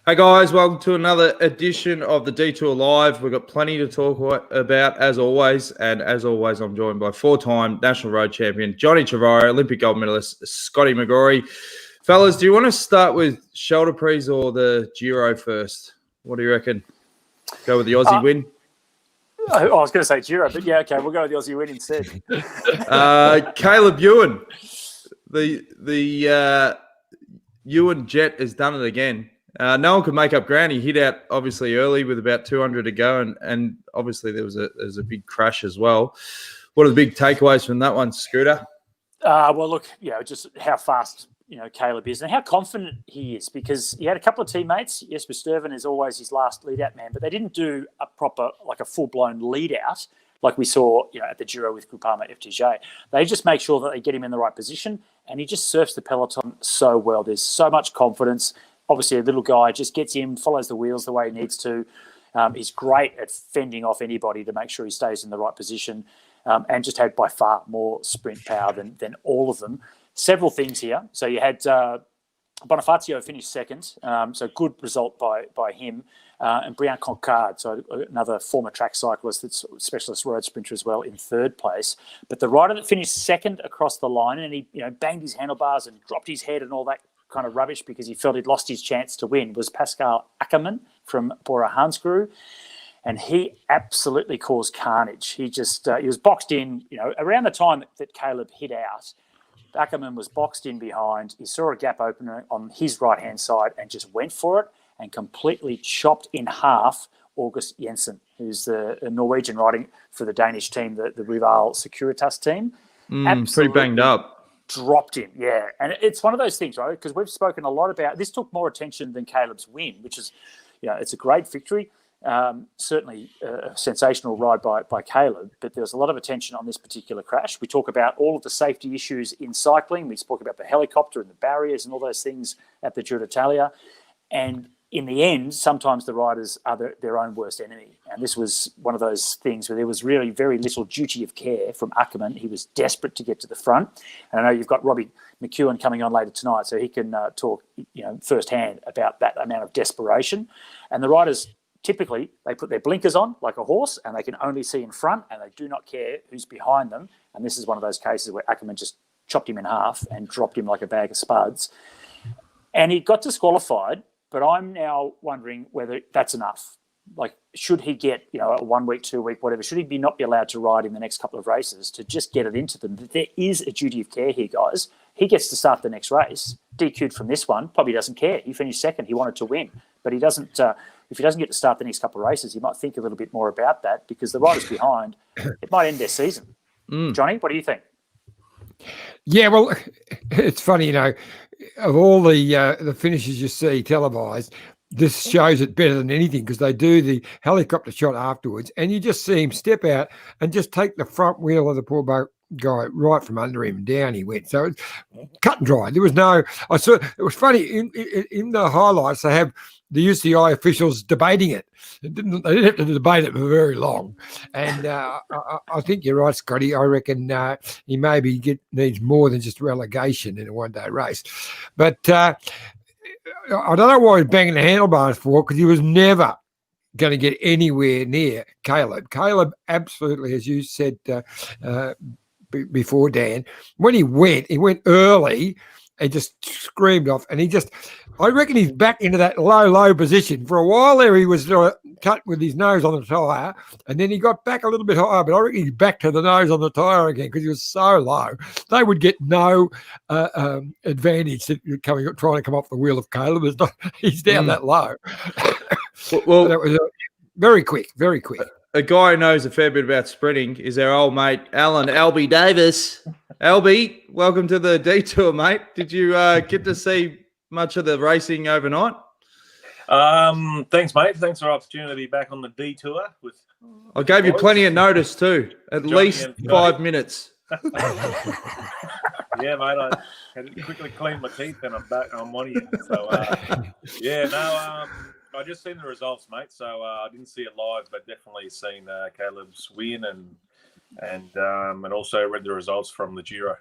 Hey guys, welcome to another edition of the Detour Live. We've got plenty to talk about as always, and as always, I'm joined by four-time national road champion Johnny Trevorrow, Olympic gold medalist Scotty McGrory. Fellas, do you want to start with Scheldeprijs or the Giro first? What do you reckon? Go with the Aussie win? I was going to say Giro, but yeah, okay, we'll go with the Aussie win instead. Caleb Ewan, the Ewan Jet has done it again. No one could make up ground. He hit out obviously early with about 200 to go, and obviously there was a big crash as well. What are the big takeaways from that one, Scooter? Well, look, just how fast Caleb is and how confident he is, because he had a couple of teammates. Yes, Sturven is always his last lead-out man, but they didn't do a proper, like a full-blown lead-out like we saw at the Giro with Groupama FTJ. They just make sure that they get him in the right position, and he just surfs the peloton so well. There's so much confidence. Obviously, a little guy just gets in, follows the wheels the way he needs to. He's great at fending off anybody to make sure he stays in the right position, and just had by far more sprint power than all of them. Several things here. So you had Bonifacio finished second, so good result by him, and Brian Concard, so another former track cyclist that's a specialist road sprinter as well, in third place. But the rider that finished second across the line, and he banged his handlebars and dropped his head and all that kind of rubbish because he felt he'd lost his chance to win, was Pascal Ackermann from Bora Hansgrohe. And he absolutely caused carnage. He was boxed in, around the time that Caleb hit out. Ackermann was boxed in behind. He saw a gap opener on his right-hand side and just went for it and completely chopped in half August Jensen, who's the Norwegian riding for the Danish team, the Rival Securitas team. Pretty banged up. Dropped him, yeah. And it's one of those things, right? Because we've spoken a lot about this. Took more attention than Caleb's win, which is, it's a great victory. Certainly a sensational ride by Caleb, but there was a lot of attention on this particular crash. We talk about all of the safety issues in cycling. We spoke about the helicopter and the barriers and all those things at the Giro d'Italia. And in the end, sometimes the riders are their own worst enemy. And this was one of those things where there was really very little duty of care from Ackermann. He was desperate to get to the front. And I know you've got Robbie McEwen coming on later tonight, so he can talk firsthand about that amount of desperation. And the riders, typically, they put their blinkers on like a horse, and they can only see in front, and they do not care who's behind them. And this is one of those cases where Ackermann just chopped him in half and dropped him like a bag of spuds. And he got disqualified, but I'm now wondering whether that's enough. Like, should he get, a 1 week, 2 week, whatever, should he not be allowed to ride in the next couple of races to just get it into them? There is a duty of care here, guys. He gets to start the next race. DQ'd from this one, probably doesn't care. He finished second. He wanted to win. But he doesn't, if he doesn't get to start the next couple of races, he might think a little bit more about that, because the riders behind, it might end their season. Johnny, what do you think? Yeah, well, it's funny, of all the finishes you see televised, this shows it better than anything, because they do the helicopter shot afterwards, and you just see him step out and just take the front wheel of the poor guy right from under him. Down he went. So it's cut and dry. There was no. It was funny in the highlights. They have the UCI officials debating it. They didn't have to debate it for very long. And I think you're right, Scotty. I reckon he maybe needs more than just relegation in a one-day race. But I don't know why he's banging the handlebars for, because he was never going to get anywhere near Caleb. Caleb absolutely, as you said before, Dan, when he went early and just screamed off, and I reckon he's back into that low position. For a while there, he was cut with his nose on the tyre, and then he got back a little bit higher, but I reckon he's back to the nose on the tyre again, because he was so low. They would get no advantage trying to come off the wheel of Caleb. He's down that low. Well, that was very quick. A guy who knows a fair bit about sprinting is our old mate, Alan Albie Davis. Albie, welcome to the Detour, mate. Did you get to see much of the racing overnight? Thanks, mate. Thanks for the opportunity to be back on the Detour. I gave you plenty of notice too, at least 5 minutes. Yeah, mate. I had to quickly clean my teeth, and I'm back. I'm on you. So, I just seen the results, mate. So I didn't see it live, but definitely seen Caleb's win and also read the results from the Giro.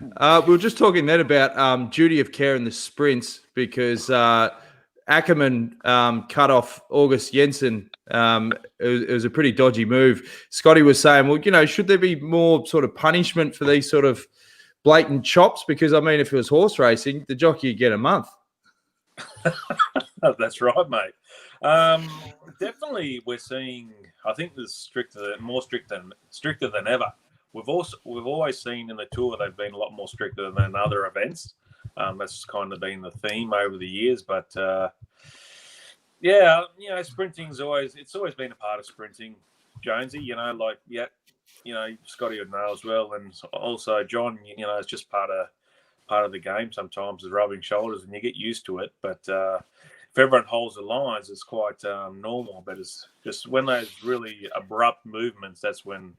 We were just talking then about duty of care in the sprints, because Ackerman cut off August Jensen. It was a pretty dodgy move. Scotty was saying, well, should there be more sort of punishment for these sort of blatant chops? Because, I mean, if it was horse racing, the jockey would get a month. That's right, mate. Definitely, we're seeing. I think there's more stricter than ever. We've always seen in the tour they've been a lot more stricter than other events. That's kind of been the theme over the years. But sprinting's always been a part of sprinting, Jonesy. Scotty would know as well, and also John. It's just part of the game. Sometimes is rubbing shoulders, and you get used to it. But if everyone holds the lines, it's quite normal. But it's just when those really abrupt movements, that's when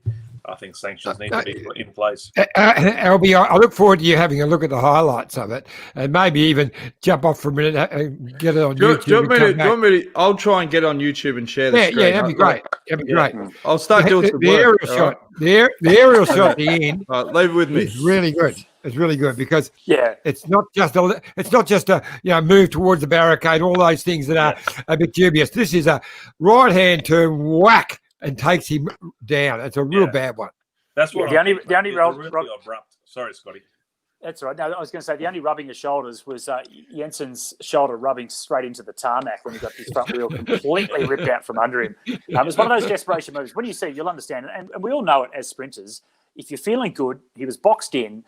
I think sanctions need to be in place. Albie, I look forward to you having a look at the highlights of it, and maybe even jump off for a minute and get it on YouTube. Do you want me to? I'll try and get on YouTube and share the screen. Yeah, that'd be great. That'd be great. I'll start doing some the work. Aerial shot. The aerial shot at the end. Leave it with me. It's really good. It's really good because it's not just a move towards the barricade. All those things that are a bit dubious. This is a right hand turn, whack, and takes him down. It's a real bad one. That's what the only really abrupt. Sorry, Scotty. That's right. No, I was going to say the only rubbing of shoulders was Jensen's shoulder rubbing straight into the tarmac when he got his front wheel completely ripped out from under him. It was one of those desperation moves. When you see, you'll understand, and we all know it as sprinters. If you're feeling good, he was boxed in,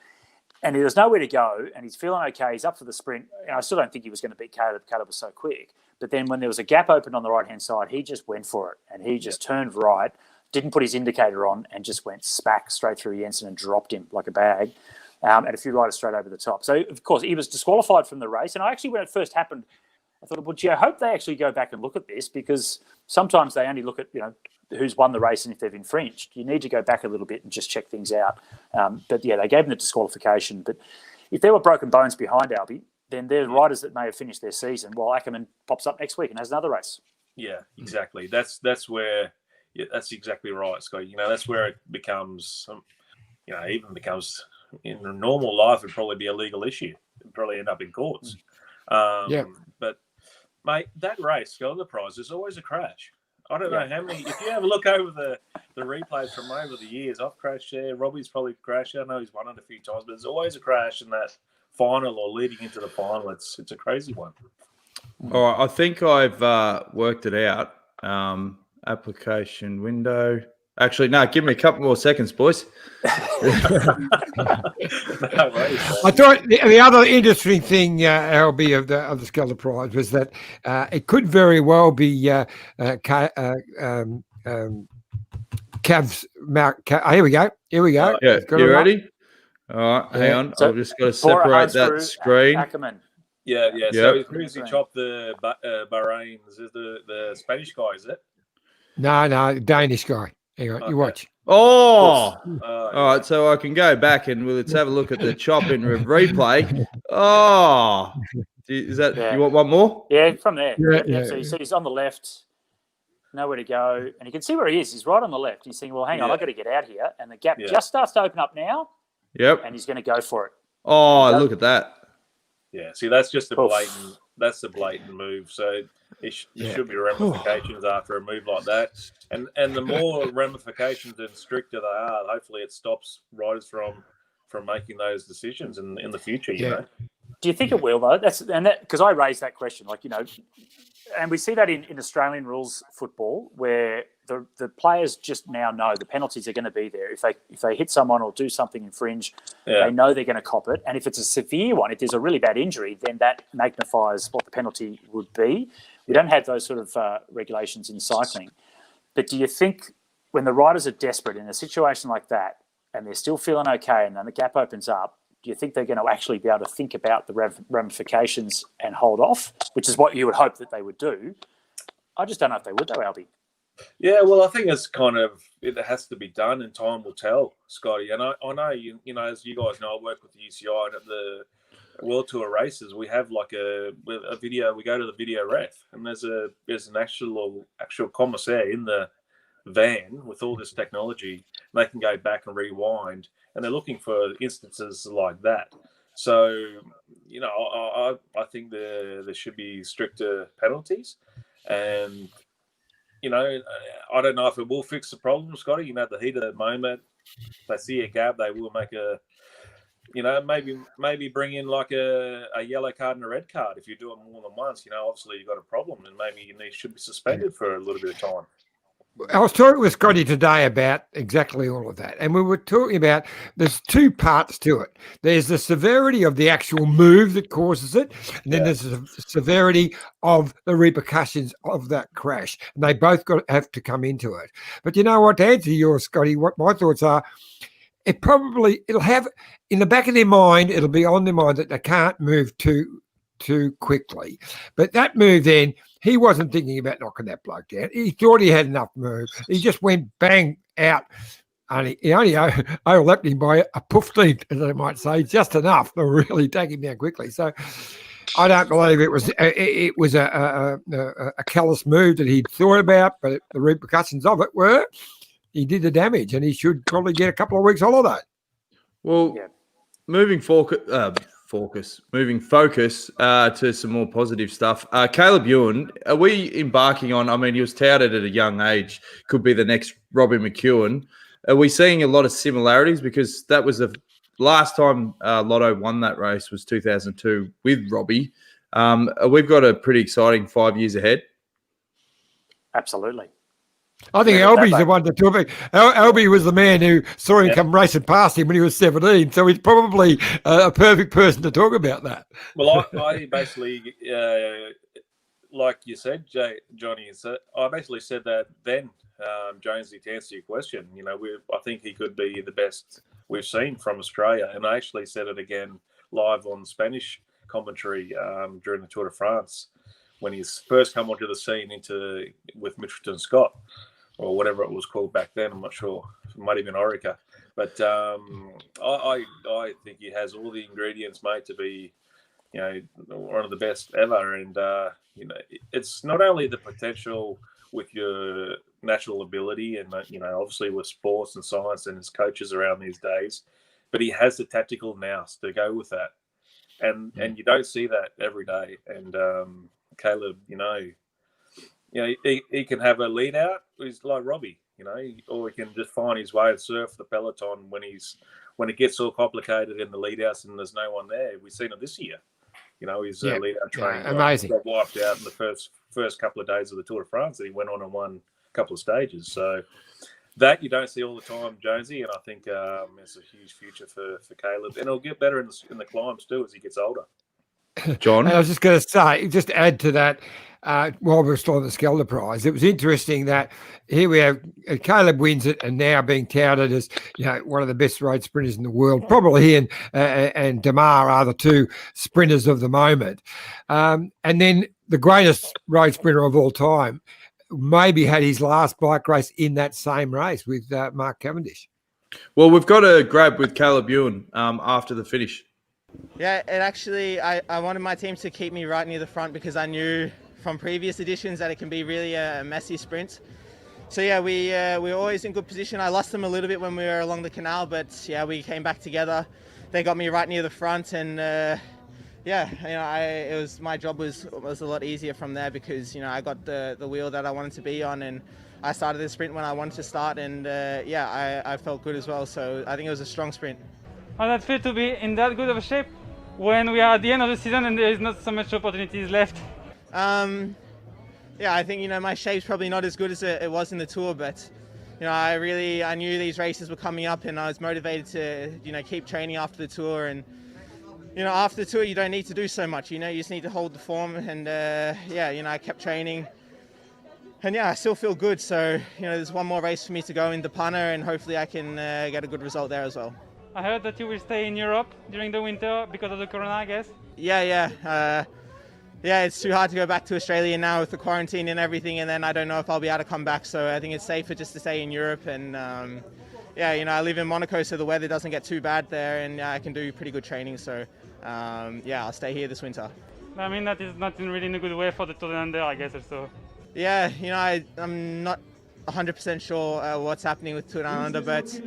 and there was nowhere to go, and he's feeling okay. He's up for the sprint. And I still don't think he was going to beat Caleb. Caleb was so quick. But then when there was a gap open on the right-hand side, he just went for it, and he just turned right, didn't put his indicator on, and just went smack straight through Jensen and dropped him like a bag, and a few riders straight over the top. So, of course, he was disqualified from the race. And I actually, when it first happened, I thought, well, gee, I hope they actually go back and look at this, because sometimes they only look at, who's won the race and if they've infringed. You need to go back a little bit and just check things out. But, they gave him the disqualification. But if there were broken bones behind Albie, then there's riders that may have finished their season while Ackerman pops up next week and has another race. Yeah, exactly. That's where that's exactly right, Scott. That's where it becomes, even becomes in a normal life, it'd probably be a legal issue. It'd probably end up in courts. But mate, that race, Scheldeprijs, there's always a crash. I don't know how many. If you have a look over the replays from over the years, I've crashed there. Robbie's probably crashed. I know he's won it a few times, but there's always a crash in that final or leading into the final. It's a crazy one. All right, I think I've worked it out. Application window. Actually, no, give me a couple more seconds, boys. No worries, I thought the other interesting thing, LB, of the Scheldeprijs was that it could very well be Cav's Mark. Here we go. Yeah, you ready? All right, hang on. So, I've just got to separate that screen. Ackerman. Yeah. So who's he chopped the Bahrain? Is it the Spanish guy? Is it? No, Danish guy. Hang on, you watch. All right, so I can go back and let's have a look at the chop in replay. Oh, is that you want one more? Yeah, from there. Yeah. So you see he's on the left, nowhere to go, and you can see where he is. He's right on the left. He's saying, "Well, hang on, I've got to get out here," and the gap just starts to open up now. Yep, and he's going to go for it. Oh, look at that. Yeah, see, that's just a blatant. That's a blatant move. So there should be ramifications after a move like that. And the more ramifications and stricter they are, hopefully it stops riders from making those decisions in the future. You know. Do you think it will though? Because I raised that question, and we see that in Australian rules football, where the players just now know the penalties are going to be there. If they hit someone or do something infringe, they know they're going to cop it. And if it's a severe one, if there's a really bad injury, then that magnifies what the penalty would be. We don't have those sort of regulations in cycling. But do you think when the riders are desperate in a situation like that and they're still feeling okay and then the gap opens up, do you think they're going to actually be able to think about the ramifications and hold off, which is what you would hope that they would do? I just don't know if they would, though, Albie. Yeah, well, I think it has to be done, and time will tell, Scotty. And I know you know, as you guys know, I work with the UCI, and at the World Tour races, we have like a video. We go to the video ref, and there's an actual commissaire in the van with all this technology. They can go back and rewind, and they're looking for instances like that. So, you know, I think there should be stricter penalties, and you know, I don't know if it will fix the problem, Scotty. You know, at the heat of the moment, they see a gap, they will make a, you know, maybe bring in like a yellow card and a red card if you do it more than once. You know, obviously you've got a problem, and maybe you should be suspended for a little bit of time. I was talking with Scotty today about exactly all of that. And we were talking about there's two parts to it. There's the severity of the actual move that causes it, and then there's the severity of the repercussions of that crash. And they both have to come into it. But you know what, to answer yours, Scotty, what my thoughts are, it'll have in the back of their mind, it'll be on their mind that they can't move too quickly. But that move then, he wasn't thinking about knocking that bloke down. He thought he had enough move. He just went bang out. He only overlapped him by a 15th, as I might say, just enough to really take him down quickly. So I don't believe it was a callous move that he'd thought about, but the repercussions of it were he did the damage, and he should probably get a couple of weeks holiday. Well, moving focus to some more positive stuff. Caleb Ewan, are we embarking on, I mean, he was touted at a young age, could be the next Robbie McEwen. Are we seeing a lot of similarities? Because that was the last time Lotto won that race was 2002 with Robbie. We've got a pretty exciting 5 years ahead. Absolutely. I think Albie's the one to talk about. Albie was the man who saw him come racing past him when he was 17, so he's probably a perfect person to talk about that. Well, I basically, like you said, Johnny, I basically said that then, Jonesy, to answer your question. You know, I think he could be the best we've seen from Australia, and I actually said it again live on Spanish commentary during the Tour de France when he's first come onto the scene with Mitchelton Scott, or whatever it was called back then. I'm not sure. It might have been Orica. But I think he has all the ingredients, mate, to be, you know, one of the best ever. And, you know, it's not only the potential with your natural ability and, you know, obviously with sports and science and his coaches around these days, but he has the tactical nous to go with that. And you don't see that every day. And Caleb, you know, he can have a lead out. He's like Robbie, you know, or he can just find his way and surf the peloton when it gets all complicated in the lead outs and there's no one there. We've seen it this year. You know, his lead out training amazing. Got wiped out in the first couple of days of the Tour de France, and he went on and won a couple of stages. So that you don't see all the time, Jonesy, and I think it's a huge future for Caleb, and it'll get better in the climbs too as he gets older. John? And I was just going to say, just to add to that, while we're still on the Scheldeprijs, it was interesting that here we have Caleb wins it and now being touted as, you know, one of the best road sprinters in the world. Probably he and Damar are the two sprinters of the moment. And then the greatest road sprinter of all time maybe had his last bike race in that same race with Mark Cavendish. Well, we've got a grab with Caleb Ewan after the finish. Yeah, it actually, I wanted my team to keep me right near the front because I knew from previous editions that it can be really a messy sprint. So yeah, we were always in good position. I lost them a little bit when we were along the canal, but yeah, we came back together. They got me right near the front, and yeah, you know, my job was a lot easier from there because, you know, I got the wheel that I wanted to be on, and I started the sprint when I wanted to start, and yeah, I felt good as well. So I think it was a strong sprint. How does it feel to be in that good of a shape when we are at the end of the season and there is not so much opportunities left? Yeah, I think, you know, my shape's probably not as good as it was in the Tour, but, you know, I knew these races were coming up, and I was motivated to, you know, keep training after the Tour. And, you know, after the Tour, you don't need to do so much, you know, you just need to hold the form. And yeah, you know, I kept training, and yeah, I still feel good. So, you know, there's one more race for me to go in Depana, and hopefully I can get a good result there as well. I heard that you will stay in Europe during the winter because of the corona, I guess. Yeah, it's too hard to go back to Australia now with the quarantine and everything, and then I don't know if I'll be able to come back. So I think it's safer just to stay in Europe. And yeah, you know, I live in Monaco, so the weather doesn't get too bad there, and I can do pretty good training. So yeah, I'll stay here this winter. I mean, that is not really in a good way for the Tour de Under, I guess, also. Yeah, you know, 100% sure what's happening with Tour Down Under, but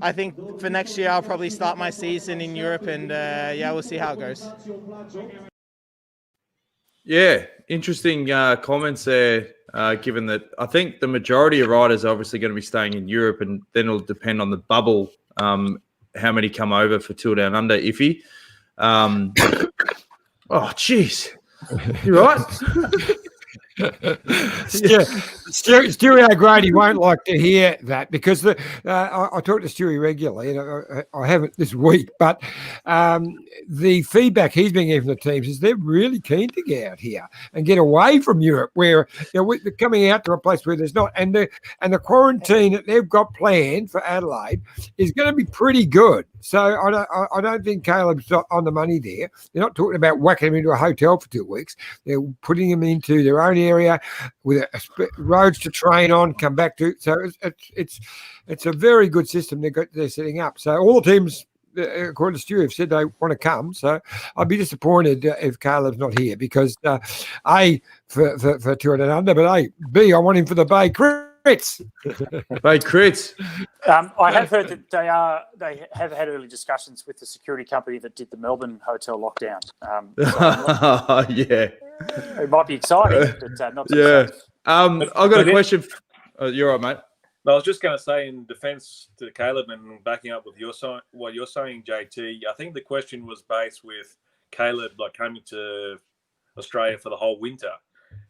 I think for next year I'll probably start my season in Europe, and we'll see how it goes. Yeah, interesting comments there, given that I think the majority of riders are obviously going to be staying in Europe, and then it'll depend on the bubble, how many come over for Tour Down Under, iffy. Oh, jeez. You right? Stewie O'Grady won't like to hear that, because I talk to Stewie regularly, and I haven't this week, but the feedback he's been getting from the teams is they're really keen to get out here and get away from Europe, where they're coming out to a place where there's not, and the quarantine that they've got planned for Adelaide is going to be pretty good. So I don't think Caleb's on the money there. They're not talking about whacking them into a hotel for 2 weeks. They're putting them into their own area with roads to train on, come back to. So it's a very good system they're setting up. So all the teams, according to Stu, have said they want to come. So I'd be disappointed if Caleb's not here, because A, for Tour Down Under, but A, B, I want him for the Bay Crits. Bay Crits. I have heard that they have had early discussions with the security company that did the Melbourne hotel lockdown. Yeah. It might be exciting, but not so yeah. exciting. I've got a question. You're right, mate. I was just going to say, in defence to Caleb and backing up with what you're saying, JT, I think the question was based with Caleb coming to Australia for the whole winter.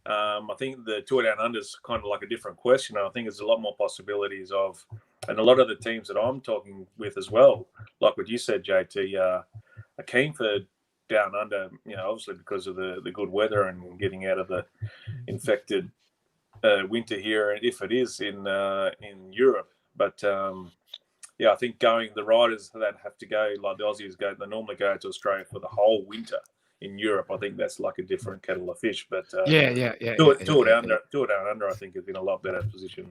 I think the Tour Down Under is kind of like a different question. I think there's a lot more possibilities of, and a lot of the teams that I'm talking with as well, like what you said, JT, are keen for Down Under, obviously because of the good weather and getting out of the infected winter here, if it is in Europe. But I think the riders that have to go, like the Aussies they normally go to Australia for the whole winter. In Europe, I think that's like a different kettle of fish. But Tour Down Under, I think, is in a lot better position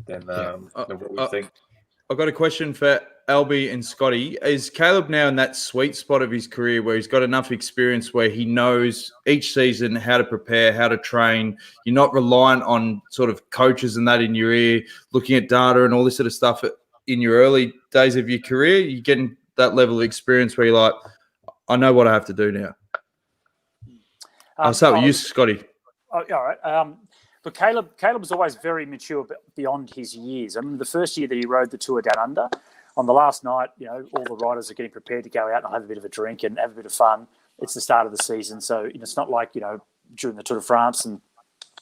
than what we think. I've got a question for Albie and Scotty. Is Caleb now in that sweet spot of his career where he's got enough experience where he knows each season how to prepare, how to train? You're not reliant on sort of coaches and that in your ear, looking at data and all this sort of stuff in your early days of your career. You're getting that level of experience where you're like, I know what I have to do now. I'll start with you, Scotty. All right. But Caleb was always very mature beyond his years. I mean, the first year that he rode the Tour Down Under, on the last night, all the riders are getting prepared to go out and have a bit of a drink and have a bit of fun. It's the start of the season, so it's not like during the Tour de France and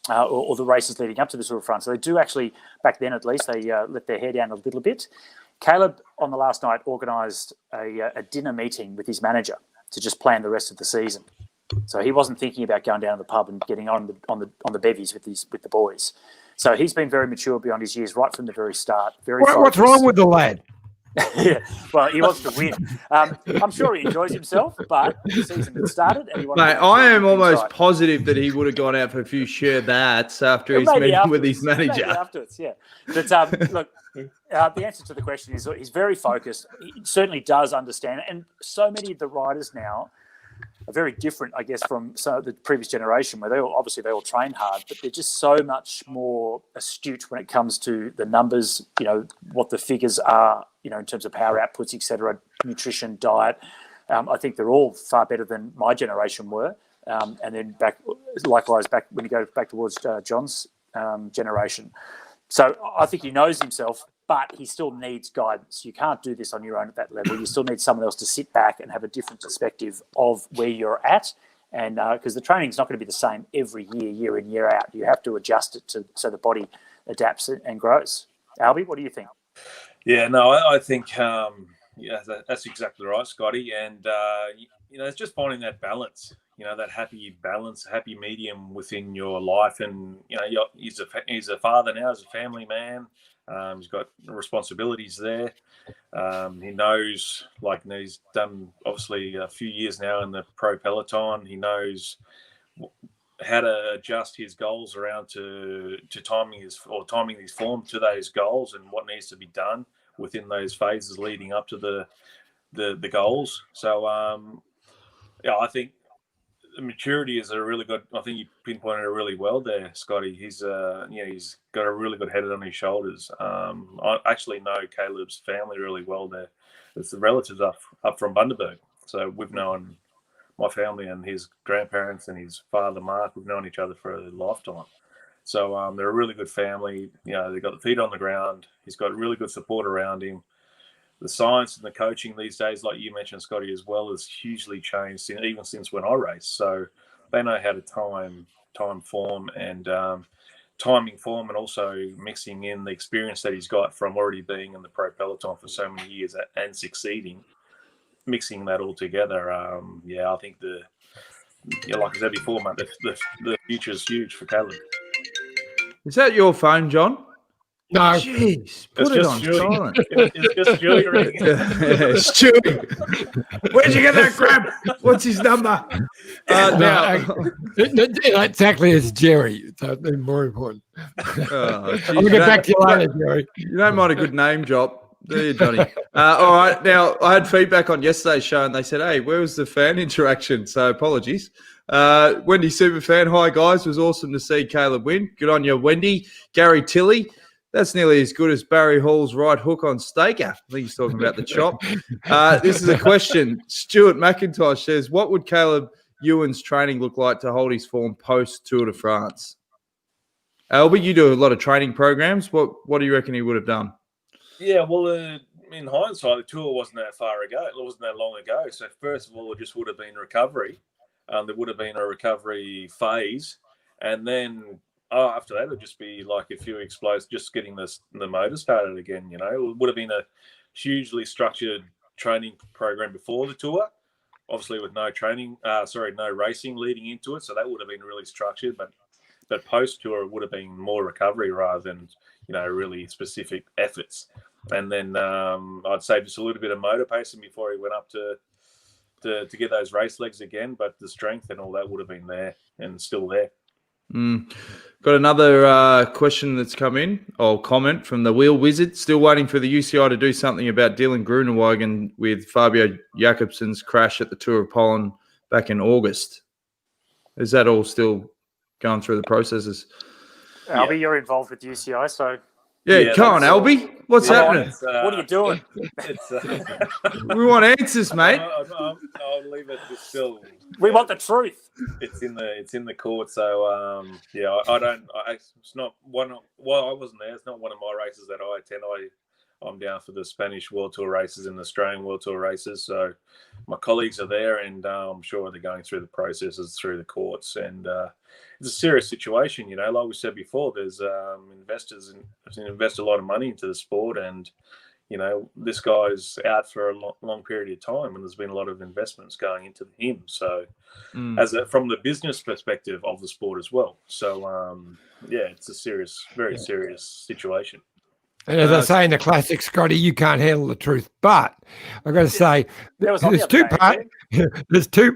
or the races leading up to the Tour de France. So they do actually, back then at least, they let their hair down a little bit. Caleb on the last night organised a dinner meeting with his manager to just plan the rest of the season. So he wasn't thinking about going down to the pub and getting on the bevies with the boys. So he's been very mature beyond his years right from the very start. What's wrong with the lad? Yeah, well, he wants to win. I'm sure he enjoys himself, but the season had started. And I am almost positive that he would have gone out for a few share that's after his meeting with his manager. Maybe afterwards, yeah. But look, the answer to the question is he's very focused. He certainly does understand it. And so many of the riders now are very different, I guess, from the previous generation, where they all train hard, but they're just so much more astute when it comes to the numbers, what the figures are, in terms of power outputs, etc., nutrition, diet. I think they're all far better than my generation were. And then likewise back when you go back towards John's generation. So I think he knows himself, but he still needs guidance. You can't do this on your own at that level. You still need someone else to sit back and have a different perspective of where you're at. And because the training's not going to be the same every year, year in, year out. You have to adjust it so the body adapts and grows. Albie, what do you think? Yeah, no, I think that's exactly right, Scotty. And, it's just finding that balance, that happy balance, happy medium within your life. And, he's a father now, he's a family man. He's got responsibilities there. He knows, he's done obviously a few years now in the pro peloton. He knows how to adjust his goals around to timing his form to those goals and what needs to be done within those phases leading up to the goals. So I think maturity is a really good. I think you pinpointed it really well there, Scotty. He's he's got a really good head on his shoulders. I actually know Caleb's family really well. There, it's the relatives up from Bundaberg, so we've known my family and his grandparents and his father Mark. We've known each other for a lifetime. So they're a really good family. You know, they've got the feet on the ground. He's got really good support around him. The science and the coaching these days, like you mentioned, Scotty, as well, has hugely changed even since when I raced. So they know how to time form and timing form, and also mixing in the experience that he's got from already being in the pro peloton for so many years and succeeding. Mixing that all together, I think like I said before, mate, the future is huge for Caleb. Is that your phone, John? No. Jeez, put it on silent. It's just Stewie ringing. Stewie. Where'd you get that crap? What's his number? Exactly, it's Jerry. So it's more important. I'll get back to you later, Jerry. You don't mind a good name drop, do you, Johnny? All right. Now, I had feedback on yesterday's show, and they said, hey, where was the fan interaction? So apologies. Wendy Superfan, hi, guys. It was awesome to see Caleb win. Good on you, Wendy. Gary Tilley. That's nearly as good as Barry Hall's right hook on Staker. I think he's talking about the chop. This is a question. Stuart McIntosh says, what would Caleb Ewan's training look like to hold his form post-Tour de France? Albie, you do a lot of training programs. What do you reckon he would have done? Yeah, well, in hindsight, the Tour wasn't that far ago. It wasn't that long ago. So first of all, it just would have been recovery. There would have been a recovery phase. And then after that, it would just be like a few explosives, just getting the motor started again. You know, it would have been a hugely structured training program before the Tour, obviously with no racing leading into it. So that would have been really structured. But post-Tour, it would have been more recovery rather than, really specific efforts. And then I'd say just a little bit of motor pacing before he went up to get those race legs again. But the strength and all that would have been there and still there. Got another question that's come in, or comment from the Wheel Wizard. Still waiting for the UCI to do something about Dylan Groenewegen with Fabio Jakobsen's crash at the Tour of Poland back in August. Is that all still going through the processes? Albie, you're involved with UCI, so... Yeah, come on, Albie. What's happening? What are you doing? We want answers, mate. I'll leave it still. We want the truth. It's in the court, so I don't. It's not one. Well, I wasn't there. It's not one of my races that I attend. I'm down for the Spanish World Tour races and the Australian World Tour races. So my colleagues are there, and I'm sure they're going through the processes through the courts. And it's a serious situation, like we said before, there's investors invest a lot of money into the sport, and this guy's out for a long period of time, and there's been a lot of investments going into him. So from the business perspective of the sport as well. So it's a very serious situation. And as I say in the classic, Scotty, you can't handle the truth. But I've got to say, there's two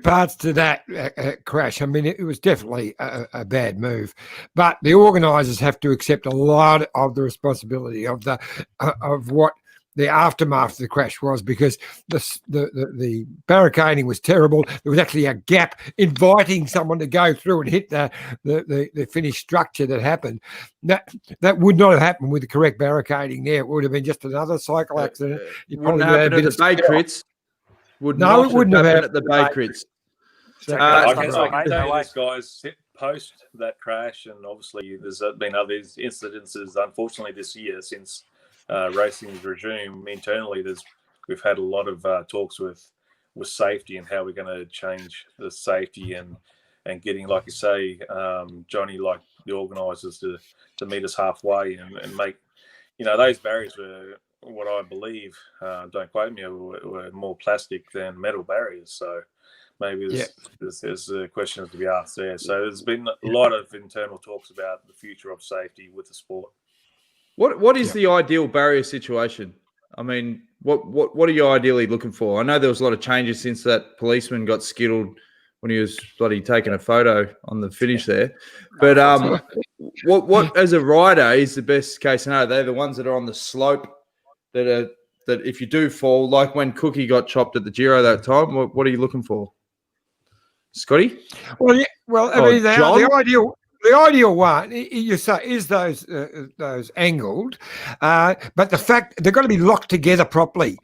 parts to that crash. I mean, it was definitely a bad move. But the organisers have to accept a lot of the responsibility of what the aftermath of the crash was, because the barricading was terrible. There was actually a gap inviting someone to go through and hit the finished structure that happened. That would not have happened with the correct barricading there. It would have been just another cycle accident. It wouldn't happen at the Bay Crits. It wouldn't have happened at the Bay Crits. I can tell you this, guys, post that crash, and obviously there's been other incidences, unfortunately, this year since racing's resumed internally. We've had a lot of talks with safety and how we're going to change the safety and getting, like you say, Johnny, like the organisers to meet us halfway and make, those barriers were what I believe, don't quote me, were more plastic than metal barriers. So maybe there's questions to be asked there. So there's been a lot of internal talks about the future of safety with the sport. What is the ideal barrier situation? I mean, what are you ideally looking for? I know there was a lot of changes since that policeman got skittled when he was bloody taking a photo on the finish there. But what as a rider is the best case scenario? They're the ones that are on the slope that if you do fall, like when Cookie got chopped at the Giro that time. What are you looking for? Scotty? Well, yeah. Well, I Oh, mean, John? the ideal one, you say, is those angled, but the fact they've got to be locked together properly.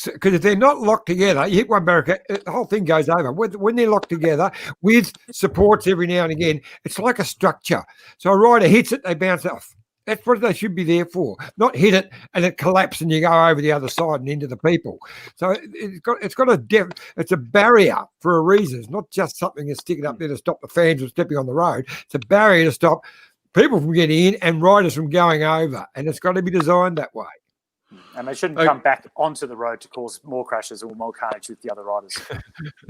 Because if they're not locked together, you hit one barricade, the whole thing goes over. When they're locked together with supports every now and again, it's like a structure. So a rider hits it, they bounce off. That's what they should be there for. Not hit it and it collapses and you go over the other side and into the people. So it's a barrier for a reason. It's not just something that's sticking up there to stop the fans from stepping on the road. It's a barrier to stop people from getting in and riders from going over. And it's got to be designed that way. And they shouldn't come back onto the road to cause more crashes or more carnage with the other riders.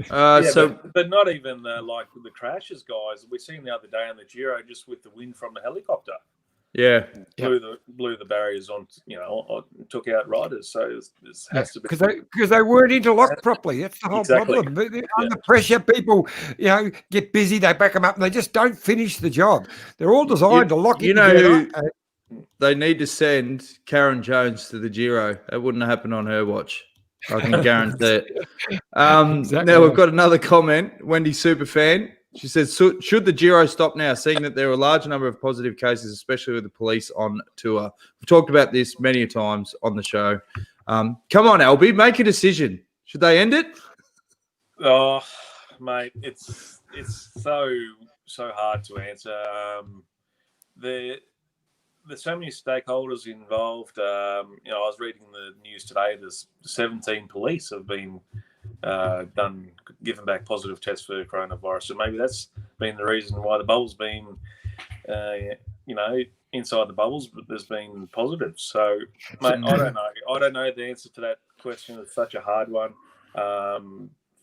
But not even like the crashes, guys. We seen the other day on the Giro just with the wind from the helicopter. Yeah, blew the barriers on. Took out riders. So this has to be because they weren't interlocked properly. That's the whole problem. Under pressure, people get busy. They back them up, and they just don't finish the job. They're all designed to lock it together. They need to send Karen Jones to the Giro. That wouldn't have happened on her watch. I can guarantee it. Exactly. Now we've got another comment. Wendy Superfan. She says, should the Giro stop now, seeing that there are a large number of positive cases, especially with the police on tour? We've talked about this many times on the show. Come on, Albie, make a decision. Should they end it? Oh, mate, it's so hard to answer. There's so many stakeholders involved. I was reading the news today. There's 17 police have been given back positive tests for coronavirus. So maybe that's been the reason why the bubble's been, inside the bubbles, but there's been positives. So, mate, I don't know. I don't know the answer to that question. It's such a hard one.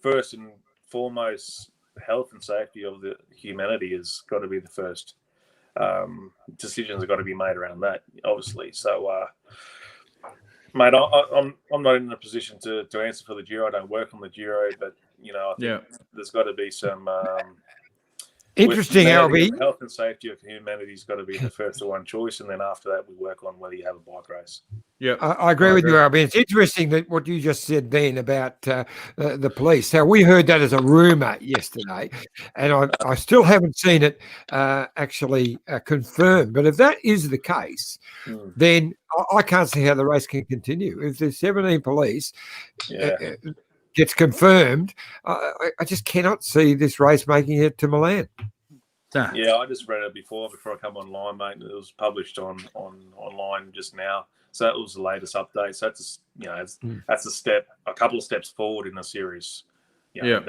First and foremost, health and safety of the humanity has got to be the first. Decisions have got to be made around that, obviously. So, mate, I'm not in a position to answer for the Giro. I don't work on the Giro, but I think there's got to be some interesting. Albie, health and safety of humanity's got to be the first one choice, and then after that, we work on whether you have a bike race. Yeah, I agree with you, Albie. It's interesting that what you just said then about the police. Now, we heard that as a rumor yesterday, and I still haven't seen it actually confirmed. But if that is the case, then I can't see how the race can continue. If there's 17 police gets confirmed, I just cannot see this race making it to Milan. Nah. Yeah, I just read it before I come online, mate. It was published on online just now. So that was the latest update. So that's a couple of steps forward in the series. They're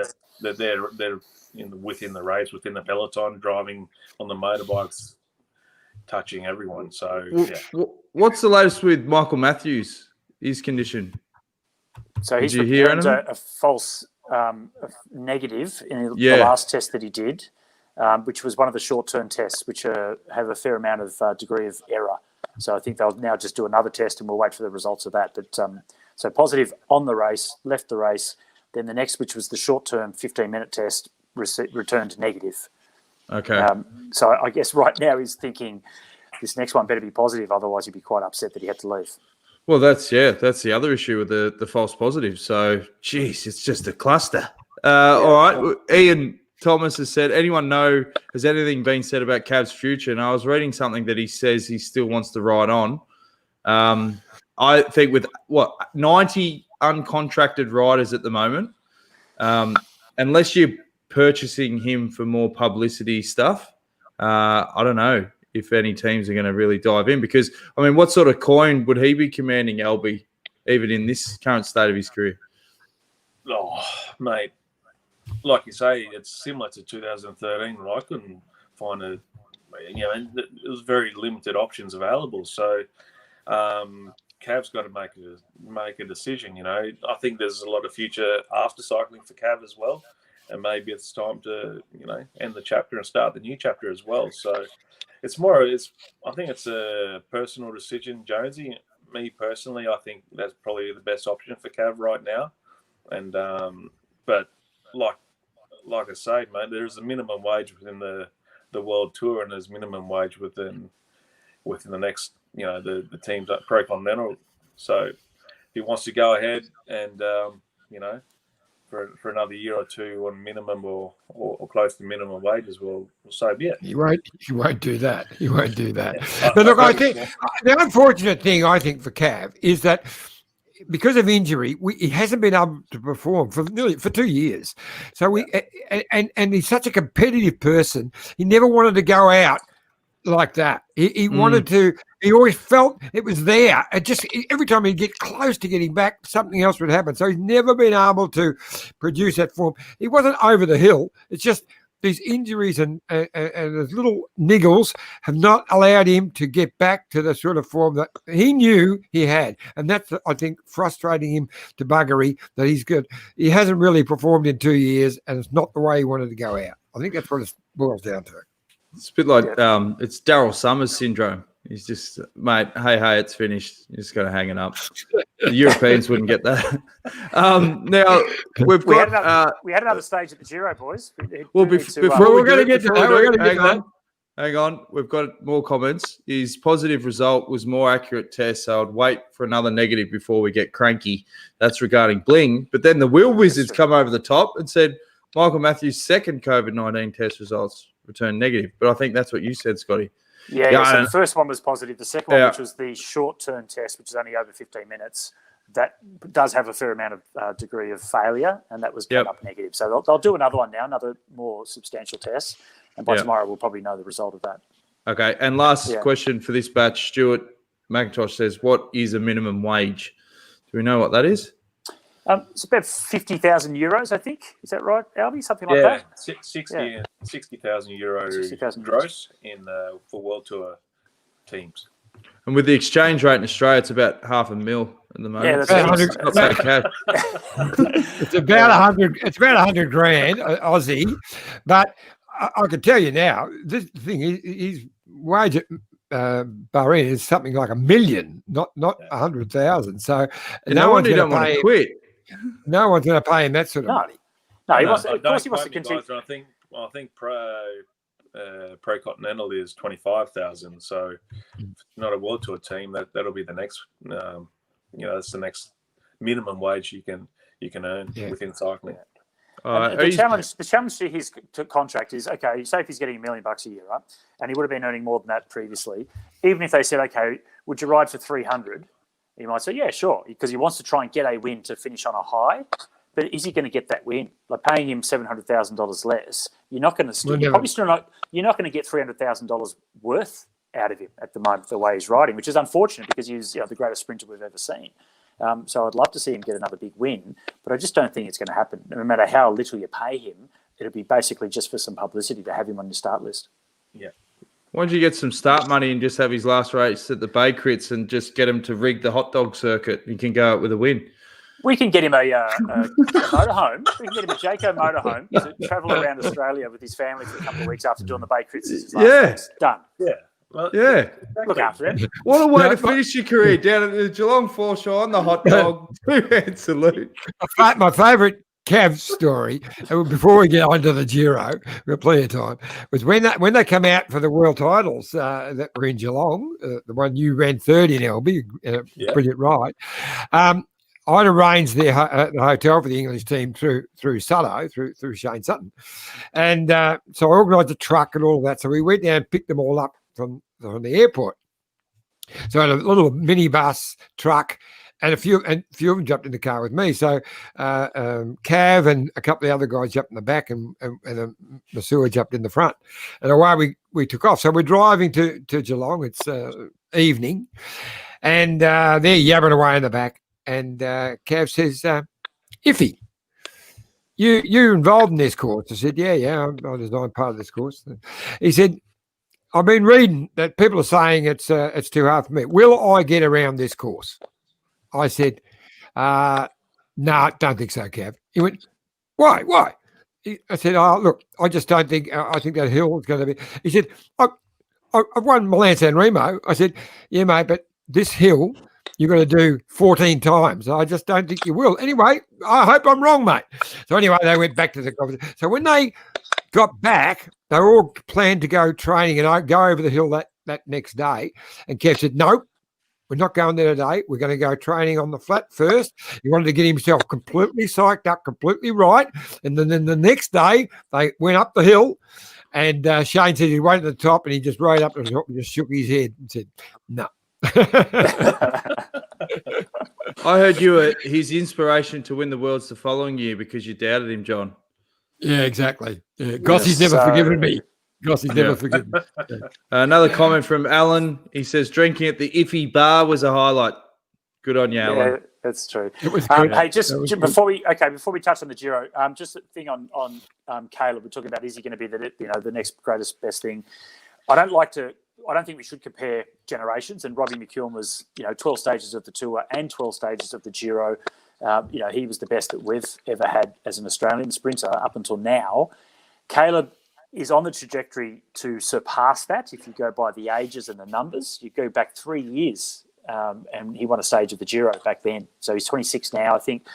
within the race, within the peloton, driving on the motorbikes, touching everyone. So what's the latest with Michael Matthews? His condition. So he's returned a false negative in the last test that he did, which was one of the short-term tests, which have a fair amount of degree of error. So I think they'll now just do another test, and we'll wait for the results of that. But so positive on the race, left the race. Then the next, which was the short-term 15-minute test, returned negative. Okay. So I guess right now he's thinking this next one better be positive, otherwise he'd be quite upset that he had to leave. Well, that's the other issue with the false positive. So, geez, it's just a cluster. All right. Ian Thomas has said, has anything been said about Cav's future? And I was reading something that he says he still wants to ride on. I think with 90 uncontracted riders at the moment, unless you're purchasing him for more publicity stuff, I don't know if any teams are going to really dive in, because what sort of coin would he be commanding, LB, even in this current state of his career? Oh, mate, like you say, it's similar to 2013. I couldn't find it was very limited options available. So Cav's got to make a decision. I think there's a lot of future after cycling for Cav as well, and maybe it's time to end the chapter and start the new chapter as well. So I think it's a personal decision, Jonesy. Me personally, I think that's probably the best option for Cav right now. And but like I say, mate, there's a minimum wage within the World Tour, and there's minimum wage within the next, the teams at Pro Continental. So if he wants to go ahead and for another year or two on minimum or close to minimum wages, well, so be it. He won't do that. He won't do that. Yeah. But look, I think the unfortunate thing I think for Cav is that because of injury, he hasn't been able to perform for 2 years. So and he's such a competitive person. He never wanted to go out like that. He wanted to. He always felt it was there. And just every time he'd get close to getting back, something else would happen. So he's never been able to produce that form. He wasn't over the hill. It's just these injuries and those little niggles have not allowed him to get back to the sort of form that he knew he had. And that's, I think, frustrating him to buggery that he's good. He hasn't really performed in 2 years, and it's not the way he wanted to go out. I think that's what it boils down to. It's a bit like it's Daryl Summers syndrome. He's just, mate, hey, it's finished. You're just going to hang it up. The Europeans wouldn't get that. Now, we had another stage at the Giro, boys. Well, before we're going to get to that. Hang on. We've got more comments. His positive result was more accurate test, so I'd wait for another negative before we get cranky. That's regarding Bling. But then the Wheel Wizards come over the top and said Michael Matthews' second COVID-19 test results returned negative. But I think that's what you said, Scotty. Yeah, so the first one was positive. The second one, which was the short-term test, which is only over 15 minutes, that does have a fair amount of degree of failure, and that was up negative. So they'll do another one now, another more substantial test, and by tomorrow we'll probably know the result of that. Okay, and last question for this batch, Stuart McIntosh says, what is a minimum wage? Do we know what that is? It's about 50,000 euros, I think. Is that right, Albie? Something like that? 60,000 euro gross for World Tour teams. And with the exchange rate in Australia, it's about $500,000 at the moment. Yeah, that's not bad cash. It's about 100. It's about 100 grand Aussie, but I can tell you now, this thing his wage at Bahrain is something like $1 million, not 100,000. So no wonder you don't want to quit. No one's going to pay him that sort of money. No, he wants. Of course, he wants to continue. I think Pro Continental is 25,000. So, not a World Tour team. That'll be the next. That's the next minimum wage you can earn within cycling. The challenge to his contract is, okay, say if he's getting $1 million a year, right, and he would have been earning more than that previously. Even if they said, okay, would you ride for 300? He might say, yeah, sure, because he wants to try and get a win to finish on a high. But is he going to get that win? Like paying him $700,000 less, you're not going to. You're probably still not. You're not going to get $300,000 worth out of him at the moment, the way he's riding, which is unfortunate because he's the greatest sprinter we've ever seen. So I'd love to see him get another big win, but I just don't think it's going to happen. No matter how little you pay him, it'll be basically just for some publicity to have him on your start list. Yeah. Why don't you get some start money and just have his last race at the Bay Crits and just get him to rig the hot dog circuit? He can go out with a win. We can get him a motorhome. We can get him a Jayco motorhome to travel around Australia with his family for a couple of weeks after doing the Bay Crits. Race. Done. Yeah. Well, Look after him. What a way to finish your career down at the Geelong foreshore on the hot dog. Two-hand salute. My favourite Cav story, before we get on to the Giro, we've got plenty of time, was when they come out for the world titles that were in Geelong, the one you ran third in, LB, brilliant ride. I'd arranged the hotel for the English team through Sutto, through Shane Sutton. And so I organised a truck and all of that. So we went down and picked them all up from the airport. So I had a little minibus truck, and a few of them jumped in the car with me. So Cav and a couple of the other guys jumped in the back, and Masua jumped in the front. And away we took off. So we're driving to Geelong. It's evening, and they're yabbering away in the back. And Cav says, Iffy, you're involved in this course. I said, yeah, I designed part of this course. He said, I've been reading that people are saying it's too hard for me. Will I get around this course? I said, no, don't think so, Cav. He went, why? I said, look, I just don't think, I think that hill is going to be. He said, I've won Milan San Remo. I said, yeah, mate, but this hill you're going to do 14 times. I just don't think you will. Anyway, I hope I'm wrong, mate. So anyway, they went back to the conversation. So when they got back, they were all planned to go training and I go over the hill that next day. And Kev said, nope, we're not going there today. We're going to go training on the flat first. He wanted to get himself completely psyched up, completely right. And then the next day, they went up the hill. And Shane said he went to the top and he just rode up to the top and just shook his head and said, no. I heard you were his inspiration to win the Worlds the following year because you doubted him, John. Yeah, exactly. Yeah. Gossie's never forgiven me. Gossie's never forgiven me. Yeah. Another comment from Alan. He says, drinking at the Iffy bar was a highlight. Good on you, Alan. Yeah, that's true. It was good. Hey, just before we touch on the Giro, just a thing on Caleb. We're talking about, is he going to be the next greatest best thing? I don't think we should compare generations. And Robbie McEwen was 12 stages of the Tour and 12 stages of the Giro. He was the best that we've ever had as an Australian sprinter up until now. Caleb is on the trajectory to surpass that. If you go by the ages and the numbers, you go back 3 years. And he won a stage of the Giro back then. So he's 26 now. I think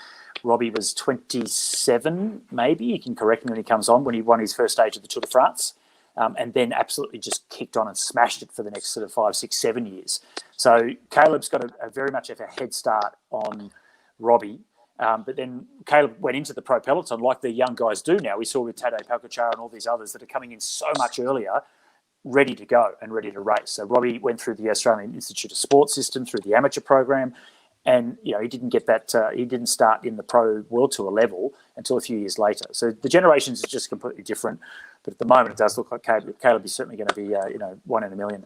Robbie was 27, maybe. You can correct me when he comes on, when he won his first stage of the Tour de France. And then absolutely just kicked on and smashed it for the next sort of 5, 6, 7 years. So Caleb's got a very much of a head start on Robbie. But then Caleb went into the pro peloton like the young guys do now. We saw with Tadej Pogačar and all these others that are coming in so much earlier, ready to go and ready to race. So Robbie went through the Australian Institute of Sport system, through the amateur program, and he didn't get that. He didn't start in the pro World Tour level until a few years later. So the generations is just completely different. But at the moment, it does look like Caleb is certainly going to be one in a million.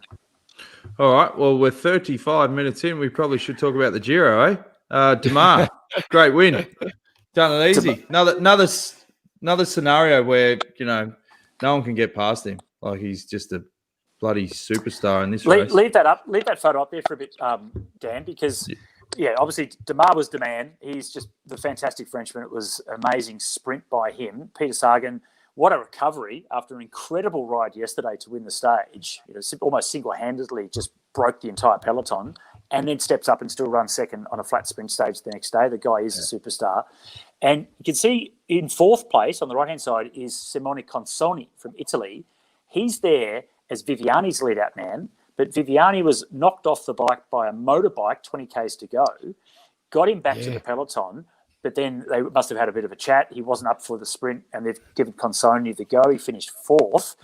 All right. Well, we're 35 minutes in. We probably should talk about the Giro, eh? Demar, great win, done it easy. Another scenario where no one can get past him. Like, he's just a bloody superstar in this race. Leave that photo up there for a bit, Dan, because obviously Demar was the man. He's just the fantastic Frenchman. It was an amazing sprint by him. Peter Sagan, what a recovery after an incredible ride yesterday to win the stage. Almost single-handedly just broke the entire peloton, and then steps up and still runs second on a flat sprint stage the next day. The guy is a superstar. And you can see in fourth place on the right-hand side is Simone Consoni from Italy. He's there as Viviani's lead-out man, but Viviani was knocked off the bike by a motorbike 20 Ks to go, got him back to the peloton, but then they must have had a bit of a chat. He wasn't up for the sprint, and they've given Consoni the go. He finished fourth,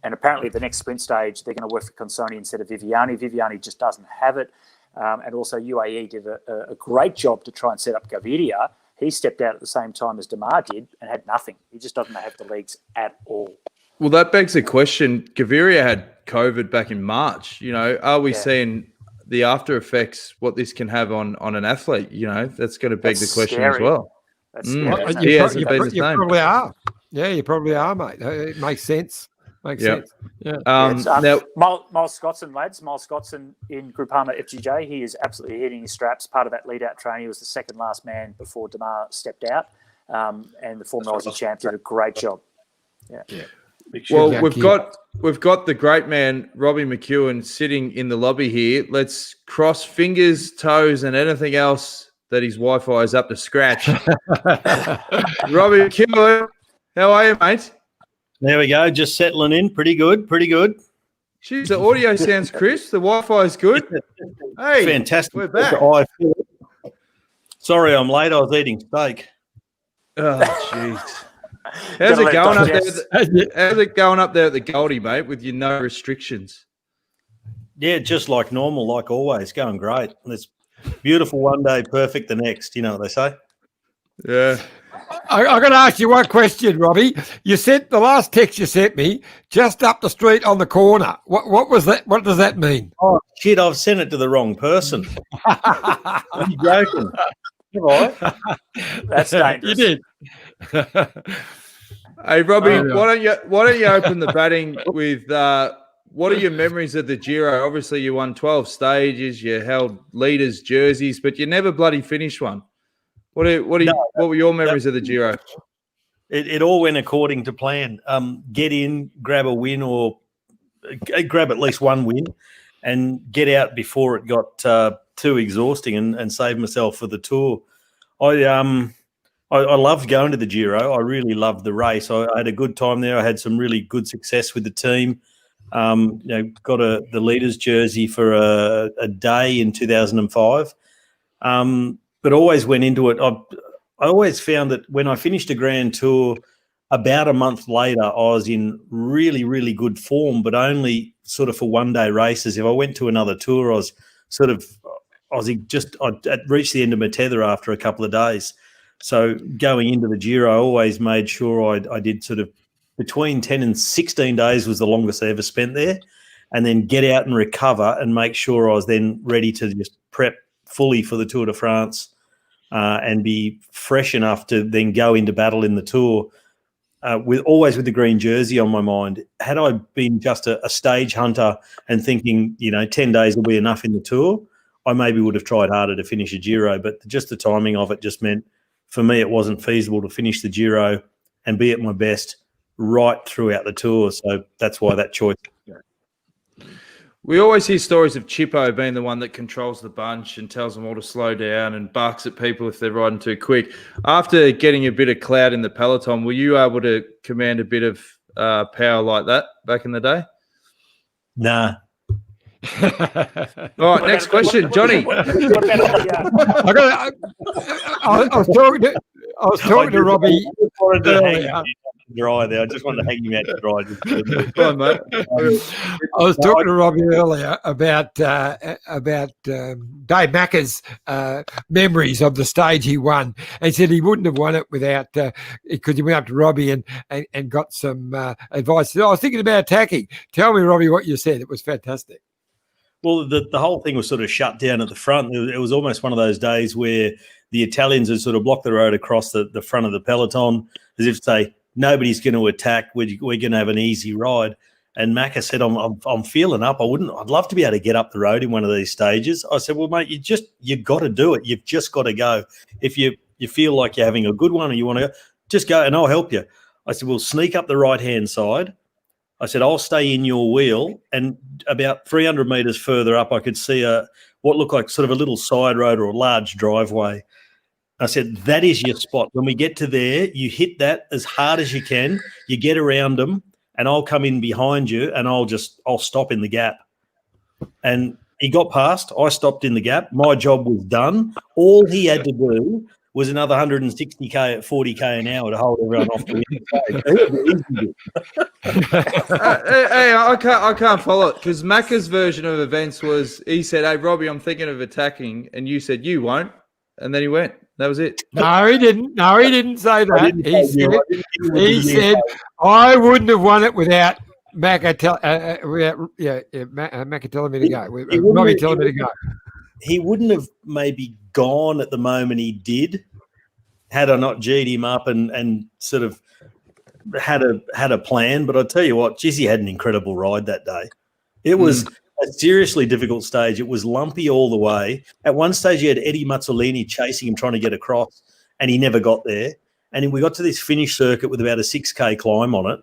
and apparently the next sprint stage, they're going to work for Consoni instead of Viviani. Viviani just doesn't have it, and also UAE did a great job to try and set up Gaviria. He stepped out at the same time as Demar did and had nothing. He just doesn't have the legs at all. Well, that begs the question. Gaviria had COVID back in March. Are we seeing the after effects, what this can have on an athlete? That's going to beg the question scary. As well. That's scary. You probably are. Yeah, you probably are, mate. It makes sense. Sense. Yeah. Now, Miles Scotson, lads. Miles Scotson in Groupama FGJ. He is absolutely hitting his straps. Part of that lead-out training. He was the second last man before Demar stepped out. And the former Aussie champ did a great job. Yeah. Well, we've got the great man Robbie McEwen sitting in the lobby here. Let's cross fingers, toes, and anything else that his Wi-Fi is up to scratch. Robbie McEwen, how are you, mate? There we go. Just settling in. Pretty good. Jeez, the audio sounds crisp. The Wi-Fi is good. Hey, fantastic. We're back. Sorry, I'm late. I was eating steak. Oh, jeez. How's it going up there at the Goldie, mate, with your no restrictions? Yeah, just like normal, like always. Going great. It's beautiful one day, perfect the next. You know what they say? Yeah. I got to ask you one question, Robbie. You sent the last text you sent me just up the street on the corner. What was that? What does that mean? Oh, shit, I've sent it to the wrong person. Are you joking? Right. That's dangerous. You did. Hey, Robbie, why don't you open the batting with what are your memories of the Giro? Obviously, you won 12 stages, you held leaders' jerseys, but you never bloody finished one. What were your memories of the Giro? It all went according to plan. Get in, grab a win, or grab at least one win, and get out before it got too exhausting, and save myself for the Tour. I loved going to the Giro. I really loved the race. I had a good time there. I had some really good success with the team. Got the leaders jersey for a day in 2005. But always went into it. I always found that when I finished a Grand Tour, about a month later, I was in really, really good form, but only sort of for one-day races. If I went to another tour, I'd reached the end of my tether after a couple of days. So going into the Giro, I always made sure I did sort of between 10 and 16 days was the longest I ever spent there, and then get out and recover and make sure I was then ready to just prep fully for the Tour de France and be fresh enough to then go into battle in the Tour with the green jersey on my mind. Had I been just a stage hunter and thinking, 10 days will be enough in the Tour, I maybe would have tried harder to finish a Giro, but just the timing of it just meant for me it wasn't feasible to finish the Giro and be at my best right throughout the Tour. So that's why that choice. We always hear stories of Chippo being the one that controls the bunch and tells them all to slow down and barks at people if they're riding too quick. After getting a bit of clout in the peloton, were you able to command a bit of power like that back in the day? Nah. All right, next question, Johnny. I was talking to Robbie earlier. Dry there. I just wanted to hang him out to dry. Fine, mate. I was talking to Robbie earlier about Dave Macca's memories of the stage he won. And he said he wouldn't have won it without because he went up to Robbie and got some advice. He said, I was thinking about attacking. Tell me, Robbie, what you said. It was fantastic. Well, the whole thing was sort of shut down at the front. It was almost one of those days where the Italians had sort of blocked the road across the front of the peloton as if to say, nobody's going to attack. We're going to have an easy ride. And Macca said, I'm feeling up. I'd love to be able to get up the road in one of these stages. I said, well, mate, you've got to do it. You've just got to go. If you feel like you're having a good one or you want to go, just go and I'll help you. I said, we'll sneak up the right-hand side. I said, I'll stay in your wheel. And about 300 metres further up, I could see what looked like sort of a little side road or a large driveway. I said, that is your spot. When we get to there, you hit that as hard as you can. You get around them, and I'll come in behind you, and I'll stop in the gap. And he got past. I stopped in the gap. My job was done. All he had to do was another 160k at 40k an hour to hold everyone off the win. Hey, I can't follow it because Macca's version of events was he said, "Hey, Robbie, I'm thinking of attacking," and you said you won't, and then he went. That was it. No, he didn't. No, he didn't say that. He said, I wouldn't have won it without Macca telling me to go. Robbie telling me to go. He wouldn't have maybe gone at the moment he did had I not G'd him up and sort of had a plan. But I tell you what, Jizzy had an incredible ride that day. It was a seriously difficult stage. It was lumpy all the way. At one stage, you had Eddie Mazzolini chasing him, trying to get across, and he never got there. And we got to this finish circuit with about a 6K climb on it.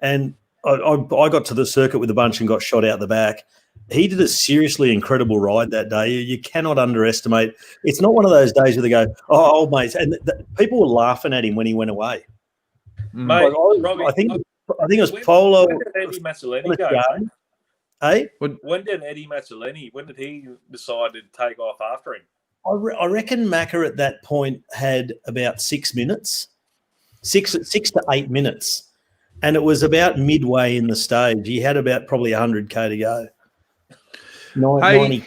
And I got to the circuit with a bunch and got shot out the back. He did a seriously incredible ride that day. You cannot underestimate. It's not one of those days where they go, "Oh, old mates," and people were laughing at him when he went away. Mate, Robbie, I think it was Polo. When did Eddie Mazzolini go? Hey, when did Eddie Mazzolini? When did he decide to take off after him? I reckon Macca at that point had about 6 minutes, 6 to 8 minutes, and it was about midway in the stage. He had about probably 100k to go. 90.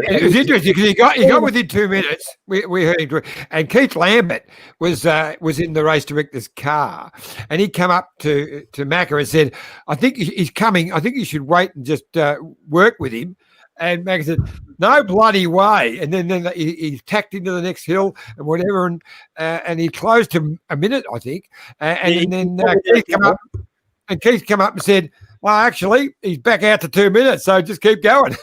It was interesting because he got within 2 minutes. We heard him, and Keith Lambert was in the race director's car, and he come up to Macca and said, "I think he's coming. I think you should wait and just work with him." And Macca said, "No bloody way!" And then he tacked into the next hill and whatever, and he closed to a minute, I think. And then Keith come up and said, "Well, actually, he's back out to 2 minutes, so just keep going."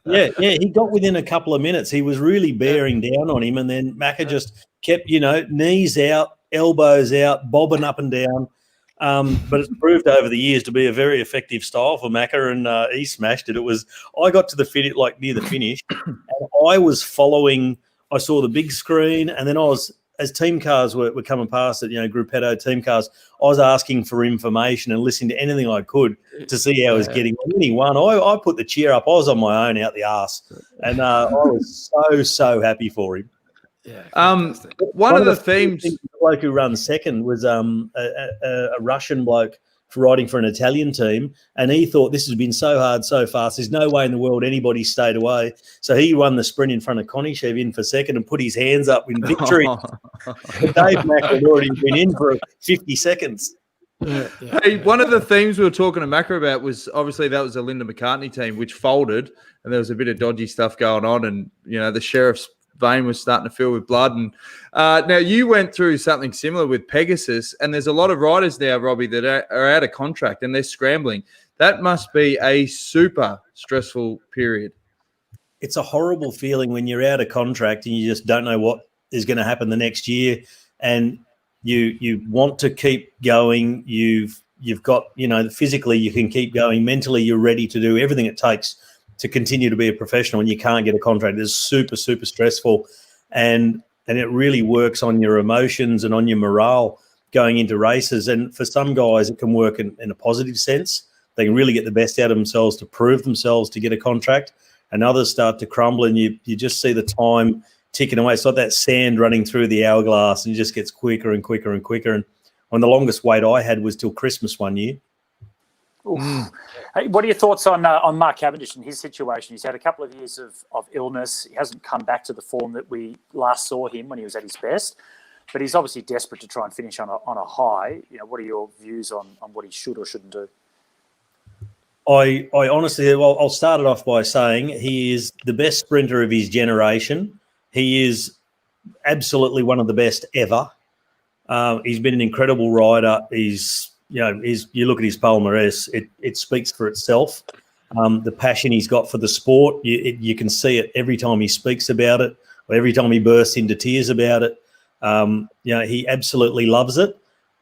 Yeah, he got within a couple of minutes. He was really bearing down on him, and then Macca just kept, knees out, elbows out, bobbing up and down. But it's proved over the years to be a very effective style for Macca, and he smashed it. I got to the finish, like near the finish, and I was following. I saw the big screen, and then I was as team cars were coming past it, Gruppetto team cars, I was asking for information and listening to anything I could to see how he was getting on. When he won, I put the cheer up. I was on my own out the arse, and I was so happy for him. Yeah. One of the themes, the bloke who runs second was a Russian bloke riding for an Italian team, and he thought this has been so hard, so fast. There's no way in the world anybody stayed away. So he won the sprint in front of Konishev in for second and put his hands up in victory. Dave Mack had already been in for 50 seconds. Hey, one of the themes we were talking to Macro about was obviously that was a Linda McCartney team which folded, and there was a bit of dodgy stuff going on, and the sheriff's vein was starting to fill with blood. And now you went through something similar with Pegasus, and there's a lot of riders now, Robbie, that are out of contract and they're scrambling. That must be a super stressful period. It's a horrible feeling when you're out of contract and you just don't know what is going to happen the next year, and you want to keep going. You've got, physically you can keep going. Mentally, you're ready to do everything it takes to continue to be a professional, and you can't get a contract. It's super, super stressful, and it really works on your emotions and on your morale going into races. And for some guys, it can work in a positive sense. They can really get the best out of themselves to prove themselves to get a contract, and others start to crumble, and you just see the time ticking away. It's like that sand running through the hourglass, and it just gets quicker and quicker and quicker. And the longest wait I had was till Christmas one year. Hey, what are your thoughts on Mark Cavendish and his situation? He's had a couple of years of illness. He hasn't come back to the form that we last saw him when he was at his best, but he's obviously desperate to try and finish on a high. What are your views on what he should or shouldn't do? I honestly, I'll start it off by saying he is the best sprinter of his generation. He is absolutely one of the best ever. He's been an incredible rider. You look at his palmarès, it speaks for itself. The passion he's got for the sport, you can see it every time he speaks about it, or every time he bursts into tears about it. He absolutely loves it,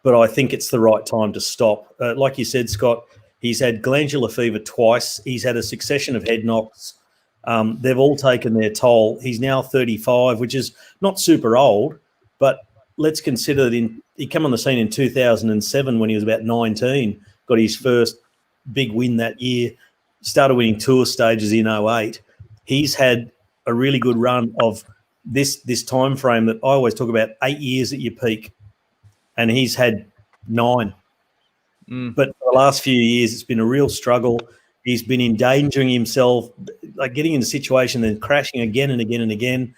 but I think it's the right time to stop. Like you said, Scott, he's had glandular fever twice. He's had a succession of head knocks. They've all taken their toll. He's now 35, which is not super old, but let's consider that he came on the scene in 2007 when he was about 19, got his first big win that year, started winning tour stages in 08. He's had a really good run of this time frame that I always talk about, 8 years at your peak, and he's had 9. But for the last few years, it's been a real struggle. He's been endangering himself, like getting in a situation and crashing again and again and again.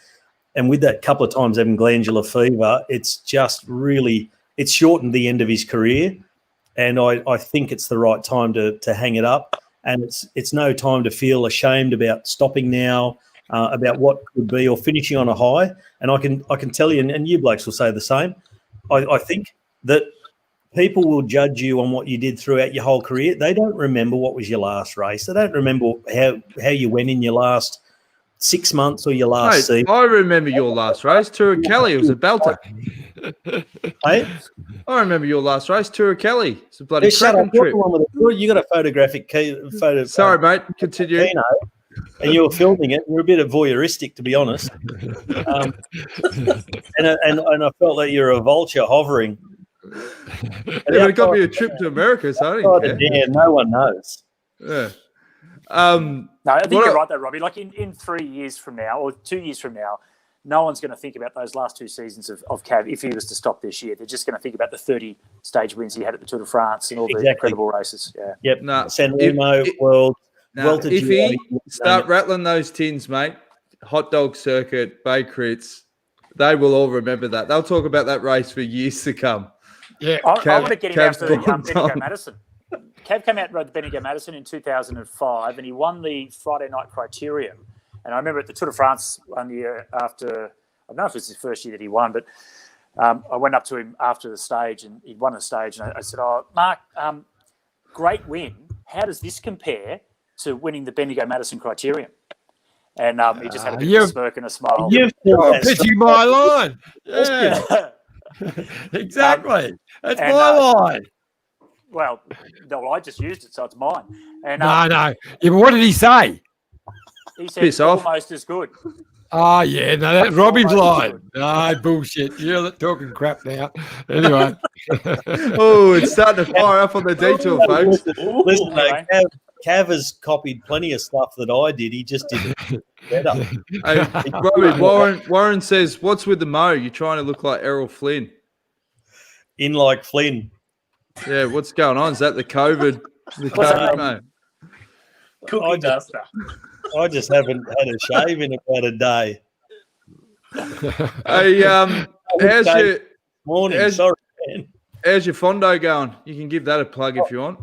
And with that couple of times having glandular fever, it's just really, it's shortened the end of his career. And I think it's the right time to hang it up. And it's no time to feel ashamed about stopping now, about what could be, or finishing on a high. And I can tell you, and you blokes will say the same, I think that people will judge you on what you did throughout your whole career. They don't remember what was your last race. They don't remember how you went in your last 6 months or your last season. I remember your last race, Tour of Kelly. It was a belter. Hey? I remember your last race, Tour of Kelly. It's a bloody cracking trip. You got a photographic photo. Sorry, mate. Continue. And you were filming it. You're a bit voyeuristic, to be honest. And I felt like you're a vulture hovering. Yeah, it got me a trip to America, so I didn't care. Yeah, no one knows. Yeah. No, I think you're right though, Robbie. Like in 3 years from now or 2 years from now, no one's going to think about those last 2 seasons of Cav if he was to stop this year. They're just going to think about the 30 stage wins he had at the Tour de France and all the incredible races. Yeah. Yep. No, San Remo, World. If he start rattling those tins, mate, hot dog circuit, Bay Crits, they will all remember that. They'll talk about that race for years to come. Yeah. I want to get him out for Bendigo Madison. Cav came out and rode the Bendigo Madison in 2005, and he won the Friday night criterium. And I remember at the Tour de France 1 year after, I don't know if it was his first year that he won, but I went up to him after the stage, and he'd won a stage, and I said, "Oh, Mark, great win. How does this compare to winning the Bendigo Madison criterium?" And he just had a bit of a smirk and a smile. You've pitching my line. Yeah. Exactly. That's my line. Well, no, I just used it, so it's mine. And no. Yeah, but what did he say? He said almost as good. Oh, yeah. No, that's Robbie's line. No, bullshit. You're talking crap now. Anyway. Oh, it's starting to fire up on the detour, folks. Listen, mate, Anyway. Cav has copied plenty of stuff that I did. He just did it better. Hey, Robbie, Warren says, what's with the mo? You're trying to look like Errol Flynn. In like Flynn. Yeah, what's going on? Is that the COVID? The What's COVID that? mo? Cookie duster. I just haven't had a shave in about a day. Hey, Morning. how's- Sorry, man. how's your Fondo going? You can give that a plug if you want.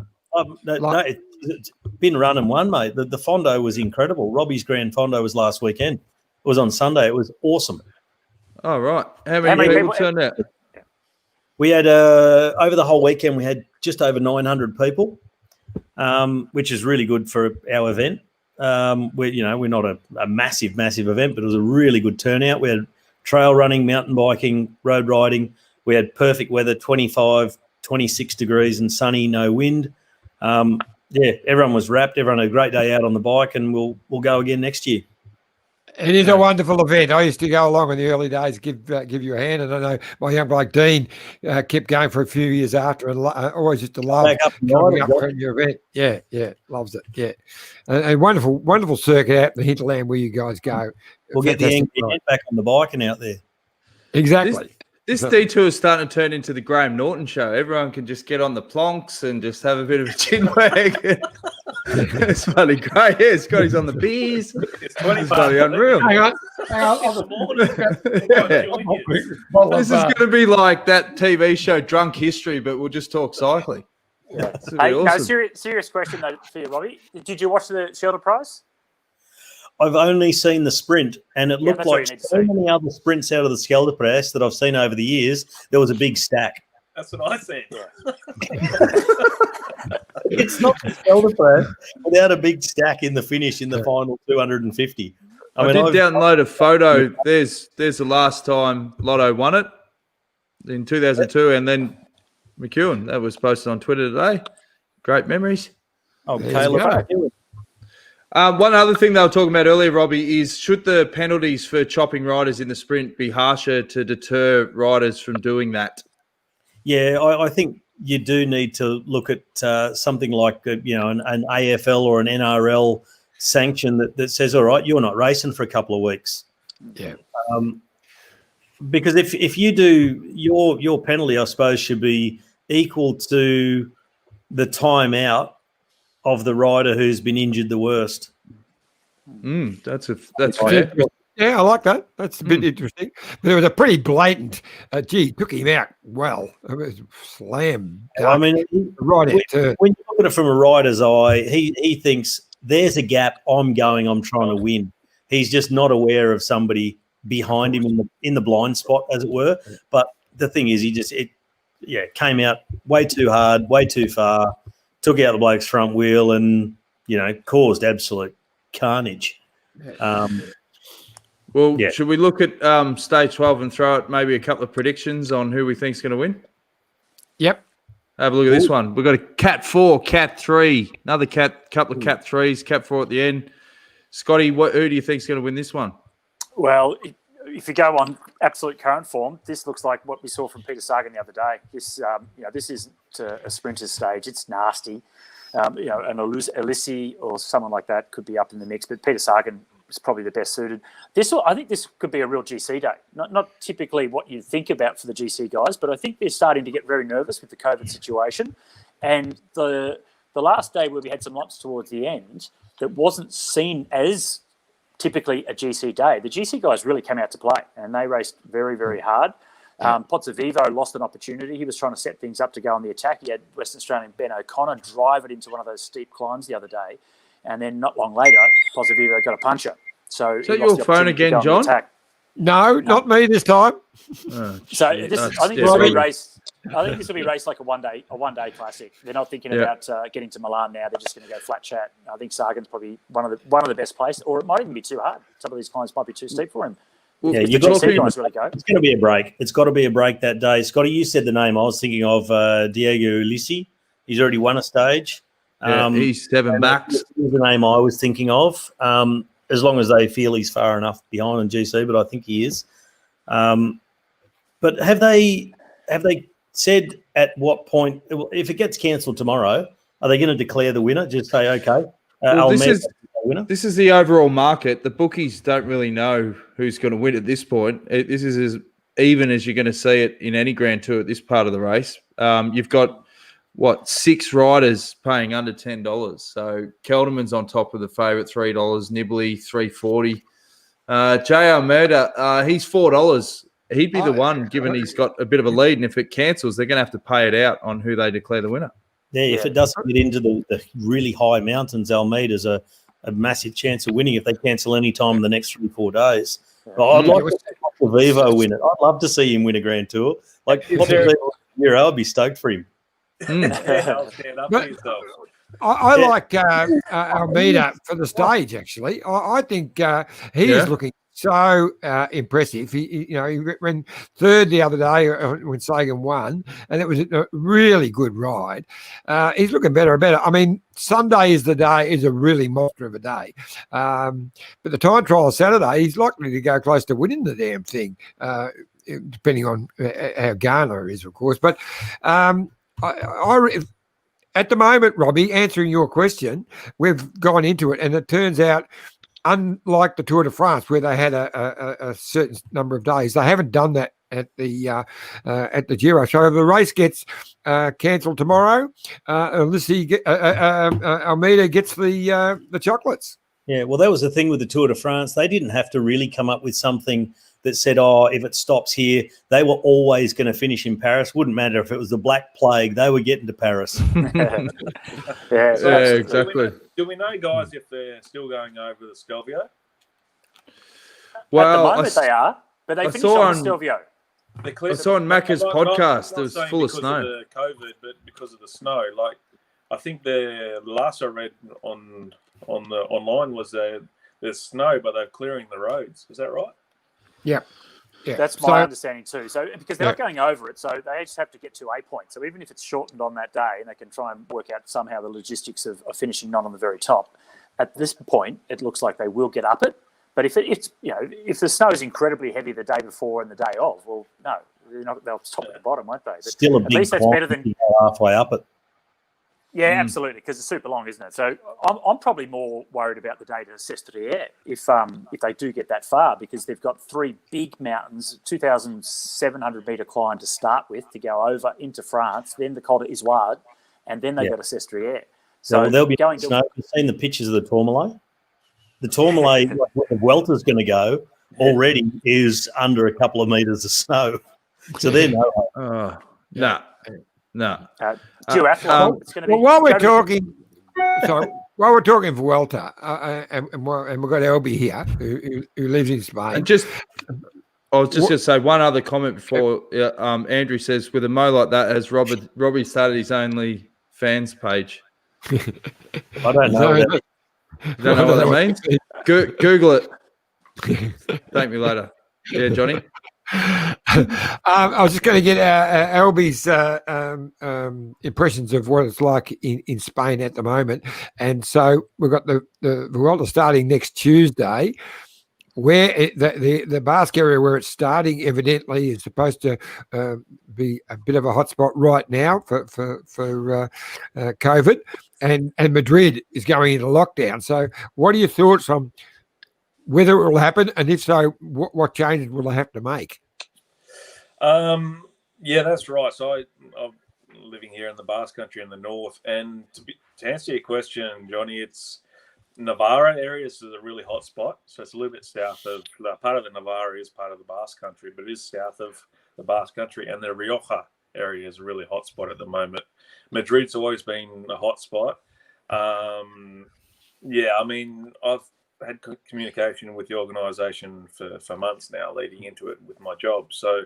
It's been running one, mate. The Fondo was incredible. Robbie's Grand Fondo was last weekend. It was on Sunday. It was awesome. All right. How many people turned out? We had over the whole weekend, we had just over 900 people, which is really good for our event. We're not a massive event, but it was a really good turnout. We had trail running, mountain biking, road riding. We had perfect weather, 25, 26 degrees and sunny, no wind. Everyone was wrapped. Everyone had a great day out on the bike, and we'll go again next year. It is a wonderful event. I used to go along in the early days, give you a hand. And I know my young bloke Dean kept going for a few years after, and always used to love coming up for your event. Yeah, loves it. Yeah, and wonderful circuit out in the hinterland where you guys go. We'll get the NGN back on the bike and out there. Exactly. This detour is starting to turn into the Graham Norton show. Everyone can just get on the plonks and just have a bit of a chin wag. It's bloody great. Yeah, Scotty's on the beers. It's 20 It's bloody unreal. Hang on. This is going to be like that TV show Drunk History, but we'll just talk cycling. It's gonna be Hey, awesome. serious question though for you, Robbie. Did you watch the Scheldeprijs? I've only seen the sprint, and it looked that's what like you need to so see. many other sprints out of the Scheldeprijs that I've seen over the years. There was a big stack. That's what I said. It's not the Scheldeprijs without a big stack in the finish in the final 250. I did download a photo. There's the last time Lotto won it in 2002, and then McEwen. That was posted on Twitter today. Great memories. Oh, There Caleb you Ewan. One other thing they were talking about earlier, Robbie, is should the penalties for chopping riders in the sprint be harsher to deter riders from doing that? Yeah, I think you do need to look at something like an AFL or an NRL sanction that says, all right, you're not racing for a couple of weeks. Yeah. Because if you do, your penalty, I suppose, should be equal to the time out of the rider who's been injured the worst. That's fair. Yeah, I like that. That's a bit interesting. But it was a pretty blatant. Took him out well. It was slam. I mean, right when into you look at it from a rider's eye, he thinks there's a gap. I'm trying to win. He's just not aware of somebody behind him in the blind spot, as it were. But the thing is, it came out way too hard, way too far, took out the bloke's front wheel, and caused absolute carnage. Should we look at stage 12 and throw out maybe a couple of predictions on who we think's going to win? Yep. Have a look at this one. We've got a Cat 4, Cat 3, another couple of Cat 3s, Cat 4 at the end. Scotty, who do you think's going to win this one? Well, if you go on absolute current form, this looks like what we saw from Peter Sagan the other day. This, this isn't a sprinter's stage. It's nasty. An Ulissi or someone like that could be up in the mix, but Peter Sagan is probably the best suited. I think this could be a real GC day. Not typically what you think about for the GC guys, but I think they're starting to get very nervous with the COVID situation. And the last day where we had some lumps towards the end that wasn't seen as typically a GC day, the GC guys really came out to play and they raced very, very hard. Pozzovivo lost an opportunity. He was trying to set things up to go on the attack. He had Western Australian Ben O'Connor drive it into one of those steep climbs the other day. And then not long later, Pozzovivo got a puncher. So is that your phone again, John? No, not me this time. Oh, so shit. I think this will be raced. I think this will be raced like a one day classic. They're not thinking about getting to Milan now. They're just going to go flat chat. I think Sagan's probably one of the best placed, or it might even be too hard. Some of these climbs might be too steep for him. Yeah, If the GC guys really go. It's going to be a break. It's got to be a break that day. Scotty, you said the name. I was thinking of Diego Ulissi. He's already won a stage. He's $7. That's the name I was thinking of. as long as they feel he's far enough behind in GC, but I think he is. But have they said at what point, if it gets cancelled tomorrow, are they going to declare the winner? Just say, okay, Well, Almeida is the winner? this is the overall market. The bookies don't really know who's going to win at this point. This is as even as you're going to see it in any Grand Tour at this part of the race. You've got, 6 riders paying under $10. So Kelderman's on top of the favourite, $3. Nibley, $3.40. Jay Almeida, he's $4. He'd be the one, given he's got a bit of a lead. And if it cancels, they're going to have to pay it out on who they declare the winner. Yeah, if it doesn't get into the really high mountains, Almeida's a massive chance of winning if they cancel any time in the next 3-4 days. But I'd like to see Vivo win it. I'd love to see him win a Grand Tour. Like, Giro, I'd be stoked for him. I like Almeida for the stage. Actually, I think he is looking so impressive. He ran third the other day when Sagan won, and it was a really good ride. He's looking better and better. I mean, Sunday is a really monster of a day. But the time trial Saturday, he's likely to go close to winning the damn thing, depending on how Garner is, of course. But at the moment, Robbie, answering your question, we've gone into it, and it turns out, unlike the Tour de France, where they had a certain number of days, they haven't done that at the Giro. So if the race gets cancelled tomorrow, Almeida gets the chocolates. Yeah, well, that was the thing with the Tour de France. They didn't have to really come up with something that said, if it stops here, they were always going to finish in Paris. Wouldn't matter if it was the Black Plague, they were getting to Paris. Exactly. Do we know, guys, if they're still going over the Stelvio? Well, at the moment they are, but they finished on the Stelvio. I saw on Macca's podcast, it was full of snow. Because of the COVID, but because of the snow. Like, I think the last I read on the online was there's snow, but they're clearing the roads. Is that right? Yeah. That's my understanding too. So because they're not going over it, so they just have to get to a point. So even if it's shortened on that day, and they can try and work out somehow the logistics of finishing not on the very top, at this point it looks like they will get up it. But if the snow is incredibly heavy the day before and the day of, well, no, they'll stop at the bottom, won't they? But still a big at least that's better than halfway up it. Yeah, absolutely, because it's super long, isn't it? So I'm probably more worried about the day to Sestriere if they do get that far, because they've got 3 big mountains, 2,700 metre climb to start with to go over into France, then the Col d'Izoard, and then they go to Sestriere. So there'll be going snow. You've seen the pictures of the Tourmalet? The Tourmalet, where the Welter's going to go, already is under a couple of metres of snow. So they're No. Duathlon, it's going to be. Well, while we're talking Vuelta, and we've got Elby here, who lives in Spain. And I was just going to say one other comment before Andrew says, with a mo like that, has Robbie started his only fans page? I don't know. You don't know what that means? Google it. Thank me later. Yeah, Johnny? I was just going to get Albie's impressions of what it's like in Spain at the moment. And so we've got the Vuelta starting next Tuesday, where the Basque area where it's starting evidently is supposed to be a bit of a hotspot right now for COVID, and Madrid is going into lockdown. So what are your thoughts on whether it will happen, and if so, what changes will they have to make? Yeah, that's right. So I'm living here in the Basque Country in the north, and to answer your question, Johnny, it's Navarra areas is a really hot spot. So it's a little bit south of part of the Navarra is part of the Basque Country, but it is south of the Basque Country, and the Rioja area is a really hot spot at the moment. Madrid's always been a hot spot. Yeah, I mean, I've had communication with the organisation for months now leading into it with my job. So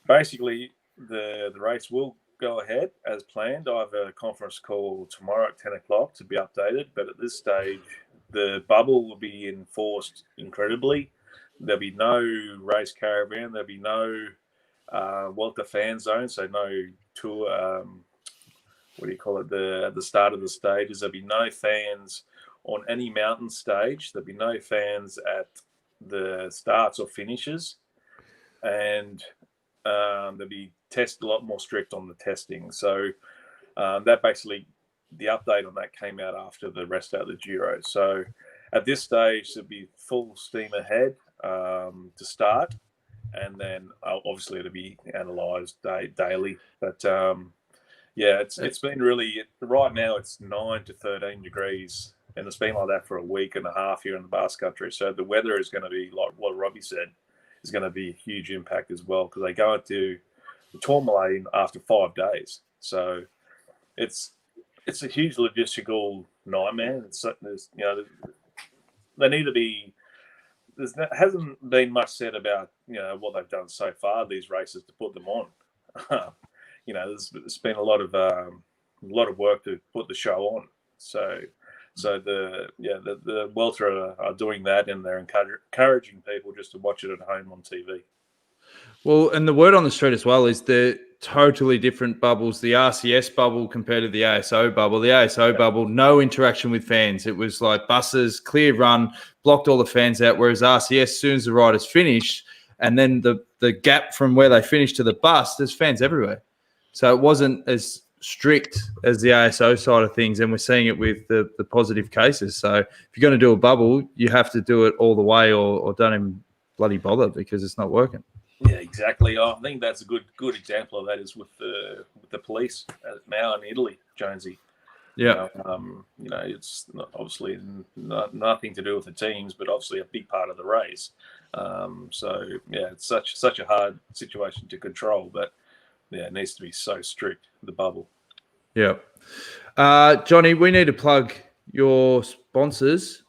basically the race will go ahead as planned. I have a conference call tomorrow at 10 o'clock to be updated. But at this stage, the bubble will be enforced incredibly. There'll be no race caravan. There'll be no Welter fan zone. So no tour, at the start of the stages. There'll be no fans on any mountain stage. There'll be no fans at the starts or finishes, and there'll be a lot more strict on the testing. So that basically, the update on that came out after the rest out of the Giro. So at this stage, there'll be full steam ahead to start, and then obviously it'll be analysed daily. But it's been really, right now it's 9 to 13 degrees, and it's been like that for a week and a half here in the Basque Country. So the weather is going to be, like what Robbie said, is going to be a huge impact as well, because they go into the Tourmalet after 5 days. So it's a huge logistical nightmare. They need to be. There hasn't been much said about what they've done so far, these races, to put them on. There's been a lot of work to put the show on. So the Welter are doing that, and they're encouraging people just to watch it at home on TV. Well, and the word on the street as well is they're totally different bubbles. The RCS bubble compared to the ASO bubble. The ASO bubble, no interaction with fans. It was like buses, clear run, blocked all the fans out, whereas RCS, as soon as the riders finished, and then the gap from where they finished to the bus, there's fans everywhere. So it wasn't as strict as the ASO side of things, and we're seeing it with the positive cases. So if you're going to do a bubble, you have to do it all the way, or don't even bloody bother, because it's not working. Yeah, exactly. I think that's a good example of that is with the police now in Italy, Jonesy. Yeah. It's obviously nothing to do with the teams, but obviously a big part of the race. It's such a hard situation to control, but it needs to be so strict, the bubble. Yeah. Johnny, we need to plug your sponsors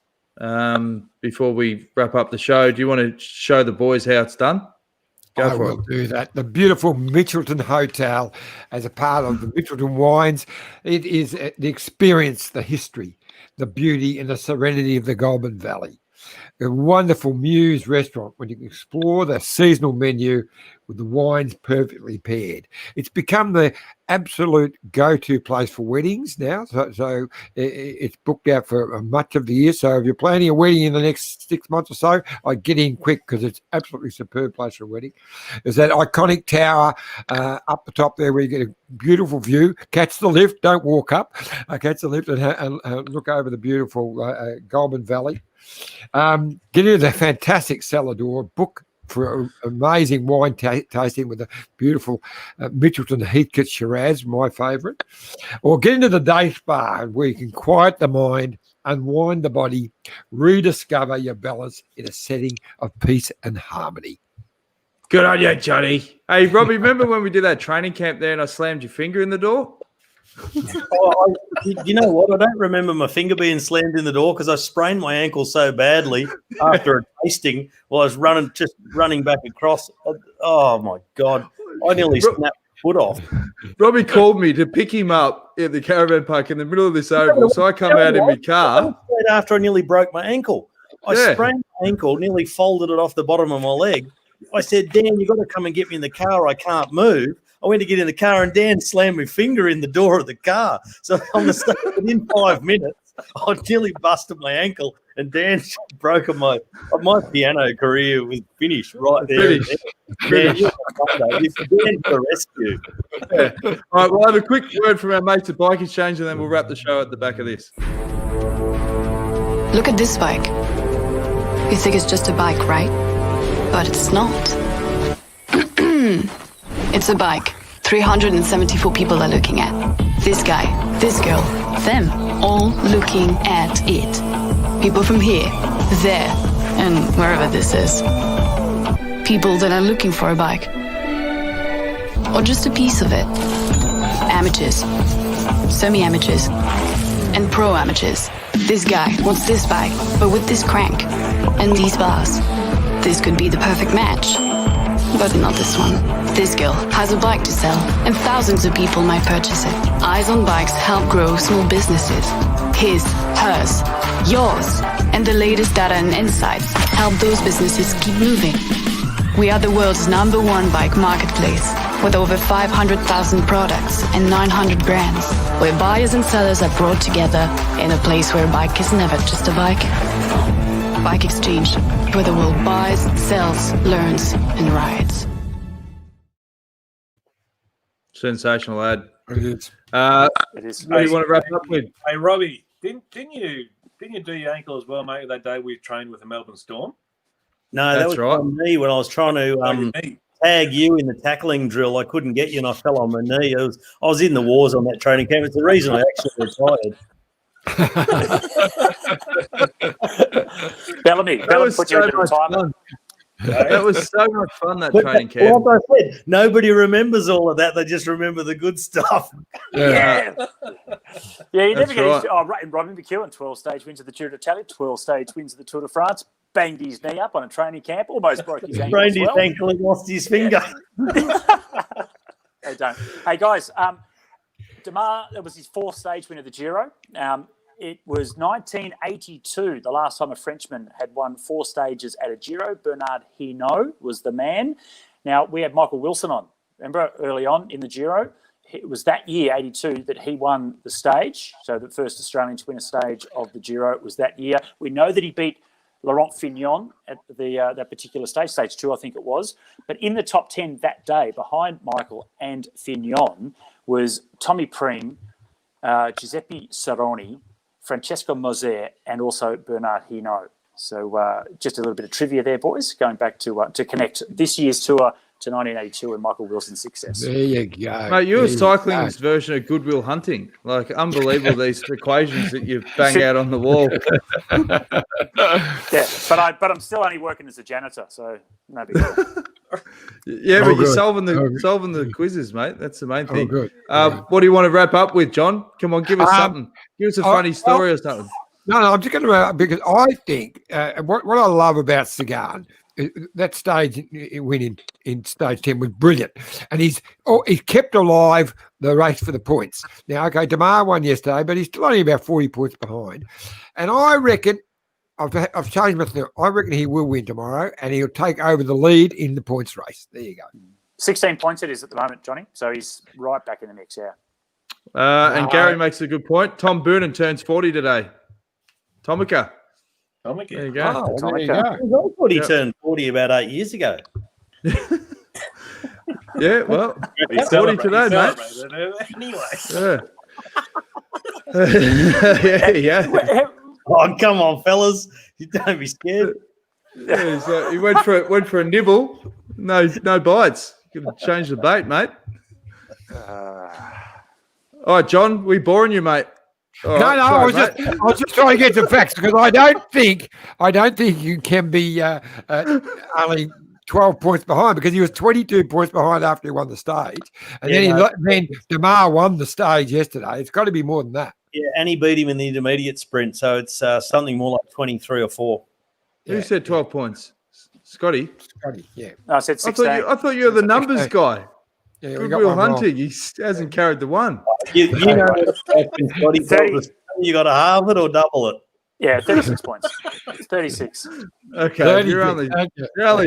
before we wrap up the show. Do you want to show the boys how it's done? I will do that. The beautiful Mitchelton Hotel, as a part of the Mitchelton Wines, it is the experience, the history, the beauty and the serenity of the Goulburn Valley. A wonderful Muse restaurant when you can explore the seasonal menu with the wines perfectly paired. It's become the absolute go-to place for weddings now. So it's booked out for much of the year. So if you're planning a wedding in the next 6 months or so, I'd get in quick, because it's absolutely superb place for a wedding. There's that iconic tower up the top there where you get a beautiful view. Catch the lift, don't walk up. Catch the lift and look over the beautiful Goulburn Valley. Get into the fantastic cellar door, book for amazing wine tasting with a beautiful Mitchelton Heathcote Shiraz, my favourite. Or get into the day spa, where you can quiet the mind, unwind the body, rediscover your balance in a setting of peace and harmony. Good on you, Johnny. Hey, Robbie, remember when we did that training camp there and I slammed your finger in the door? You know what? I don't remember my finger being slammed in the door, because I sprained my ankle so badly after a tasting while I was running back across. Oh, my God. I nearly snapped my foot off. Robbie called me to pick him up at the caravan park in the middle of this oval, so I come out in my car. After I nearly broke my ankle. I sprained my ankle, nearly folded it off the bottom of my leg. I said, Dan, you've got to come and get me in the car. I can't move. I went to get in the car, and Dan slammed my finger in the door of the car. So on the stage, within 5 minutes, I nearly busted my ankle, and Dan broke my piano career was finished right there. Dan, you're Dan for rescue. Yeah. All right, we'll have a quick word from our mates at Bike Exchange, and then we'll wrap the show at the back of this. Look at this bike. You think it's just a bike, right? But it's not. It's a bike 374 people are looking at. This guy, this girl, them, all looking at it. People from here, there, and wherever this is. People that are looking for a bike. Or just a piece of it. Amateurs, semi-amateurs, and pro-amateurs. This guy wants this bike, but with this crank and these bars. This could be the perfect match. But not this one. This girl has a bike to sell, and thousands of people might purchase it. Eyes on Bikes help grow small businesses. His, hers, yours, and the latest data and insights help those businesses keep moving. We are the world's #1 bike marketplace, with over 500,000 products and 900 brands. where buyers and sellers are brought together in a place where a bike is never just a bike. Bike Exchange, where the world buys, sells, learns, and rides. Sensational ad. It is. It is. What do you want to wrap up with? Hey, Robbie, didn't you do your ankle as well, mate? That day we trained with the Melbourne Storm. No, that That's was right. on me when I was trying to tag you in the tackling drill. I couldn't get you, and I fell on my knee. I was in the wars on that training camp. It's the reason I actually retired. Bellamy was put you so into much retirement. That was so much fun, that training camp. Like I said, nobody remembers all of that. They just remember the good stuff. Yeah. Yeah, you never That's get right. used to. Oh, right. And Robbie McEwen, 12-stage wins of the Giro d'Italia, 12-stage wins of the Tour de France, banged his knee up on a training camp, almost broke his ankle Sprained as his well. ankle and lost his finger. They don't. Hey, guys, Demar, that was his 4th stage win of the Giro. It was 1982, the last time a Frenchman had won 4 stages at a Giro. Bernard Hinault was the man. Now, we had Michael Wilson on. Remember, early on in the Giro? It was that year, 82, that he won the stage. So the first Australian to win a stage of the Giro was that year. We know that he beat Laurent Fignon at that particular stage, stage 2, I think it was. But in the top 10 that day, behind Michael and Fignon, was Tommy Priem, Giuseppe Saroni, Francesco Moser, and also Bernard Hinault. So just a little bit of trivia there, boys, going back to connect this year's tour to 1982 and Michael Wilson's success. There you go. Mate, you're There you cycling's go. version of Goodwill Hunting. Like, unbelievable, these equations that you bang out on the wall. Yeah, but I'm still only working as a janitor, so no big deal. Yeah, Oh, but you're good. solving Oh, good. solving the quizzes, mate. That's the main Oh, thing. good. What do you want to wrap up with, John? Come on, give us something. Give us a funny story or something. No, I'm just going to because I think what I love about Sagan, that stage win in stage 10 was brilliant, and he's kept alive the race for the points. Now, okay, Demar won yesterday, but he's still only about 40 points behind, and I reckon I've changed my theory. I reckon he will win tomorrow, and he'll take over the lead in the points race. There you go. 16 points it is at the moment, Johnny. So he's right back in the mix, yeah. And Gary makes a good point. Tom Boonen turns 40 today. Tomica. There you go. Oh, there you Tomica. go. I thought he turned 40 about 8 years ago. Yeah, well, He's 40 today, mate. Anyway. Yeah. yeah. Oh, come on, fellas. You don't be scared. Yeah, so he went for a nibble. No bites. Gonna change the bait, mate. All right, John, we boring you, mate. All right, I was sorry, just I was just trying to get some facts because I don't think you can be only 12 points behind because he was 22 points behind after he won the stage, and then Demar won the stage yesterday. It's got to be more than that. Yeah, and he beat him in the intermediate sprint, so it's something more like 23 or 4. Who said 12 points? Scotty. Yeah. No, I said 16. I thought you were the numbers guy. Yeah, we got Goodwill one Hunting. He hasn't carried the one. You know, Scotty, 30. you got to halve it or double it. Yeah, 36 points. 36. Okay, you're only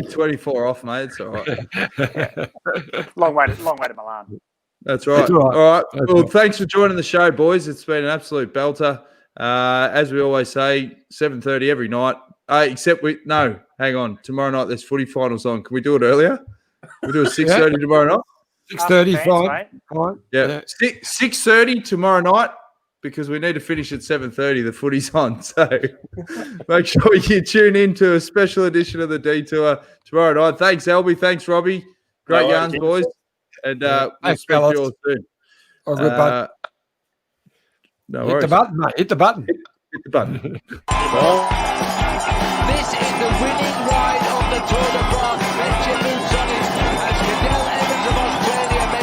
24 off, mate. It's all right. Long way to Milan. That's right. That's all right. All right. That's Well, right. thanks for joining the show, boys. It's been an absolute belter. As we always say, 7:30 every night. Hang on. Tomorrow night there's footy finals on. Can we do it earlier? We do a 6:30 tomorrow night. 6:30, Fans, fine. mate. Fine. Yeah. 6:30 tomorrow night because we need to finish at 7:30. The footy's on. So make sure you tune in to a special edition of the Detour tomorrow night. Thanks, Albie. Thanks, Robbie. Great yarns, boys. And we'll Thanks, speak to fellas. you all soon. Oh, good button. No Hit worries. the button, mate. Hit the button. Hit the button. This is the winning ride of the Tour de France.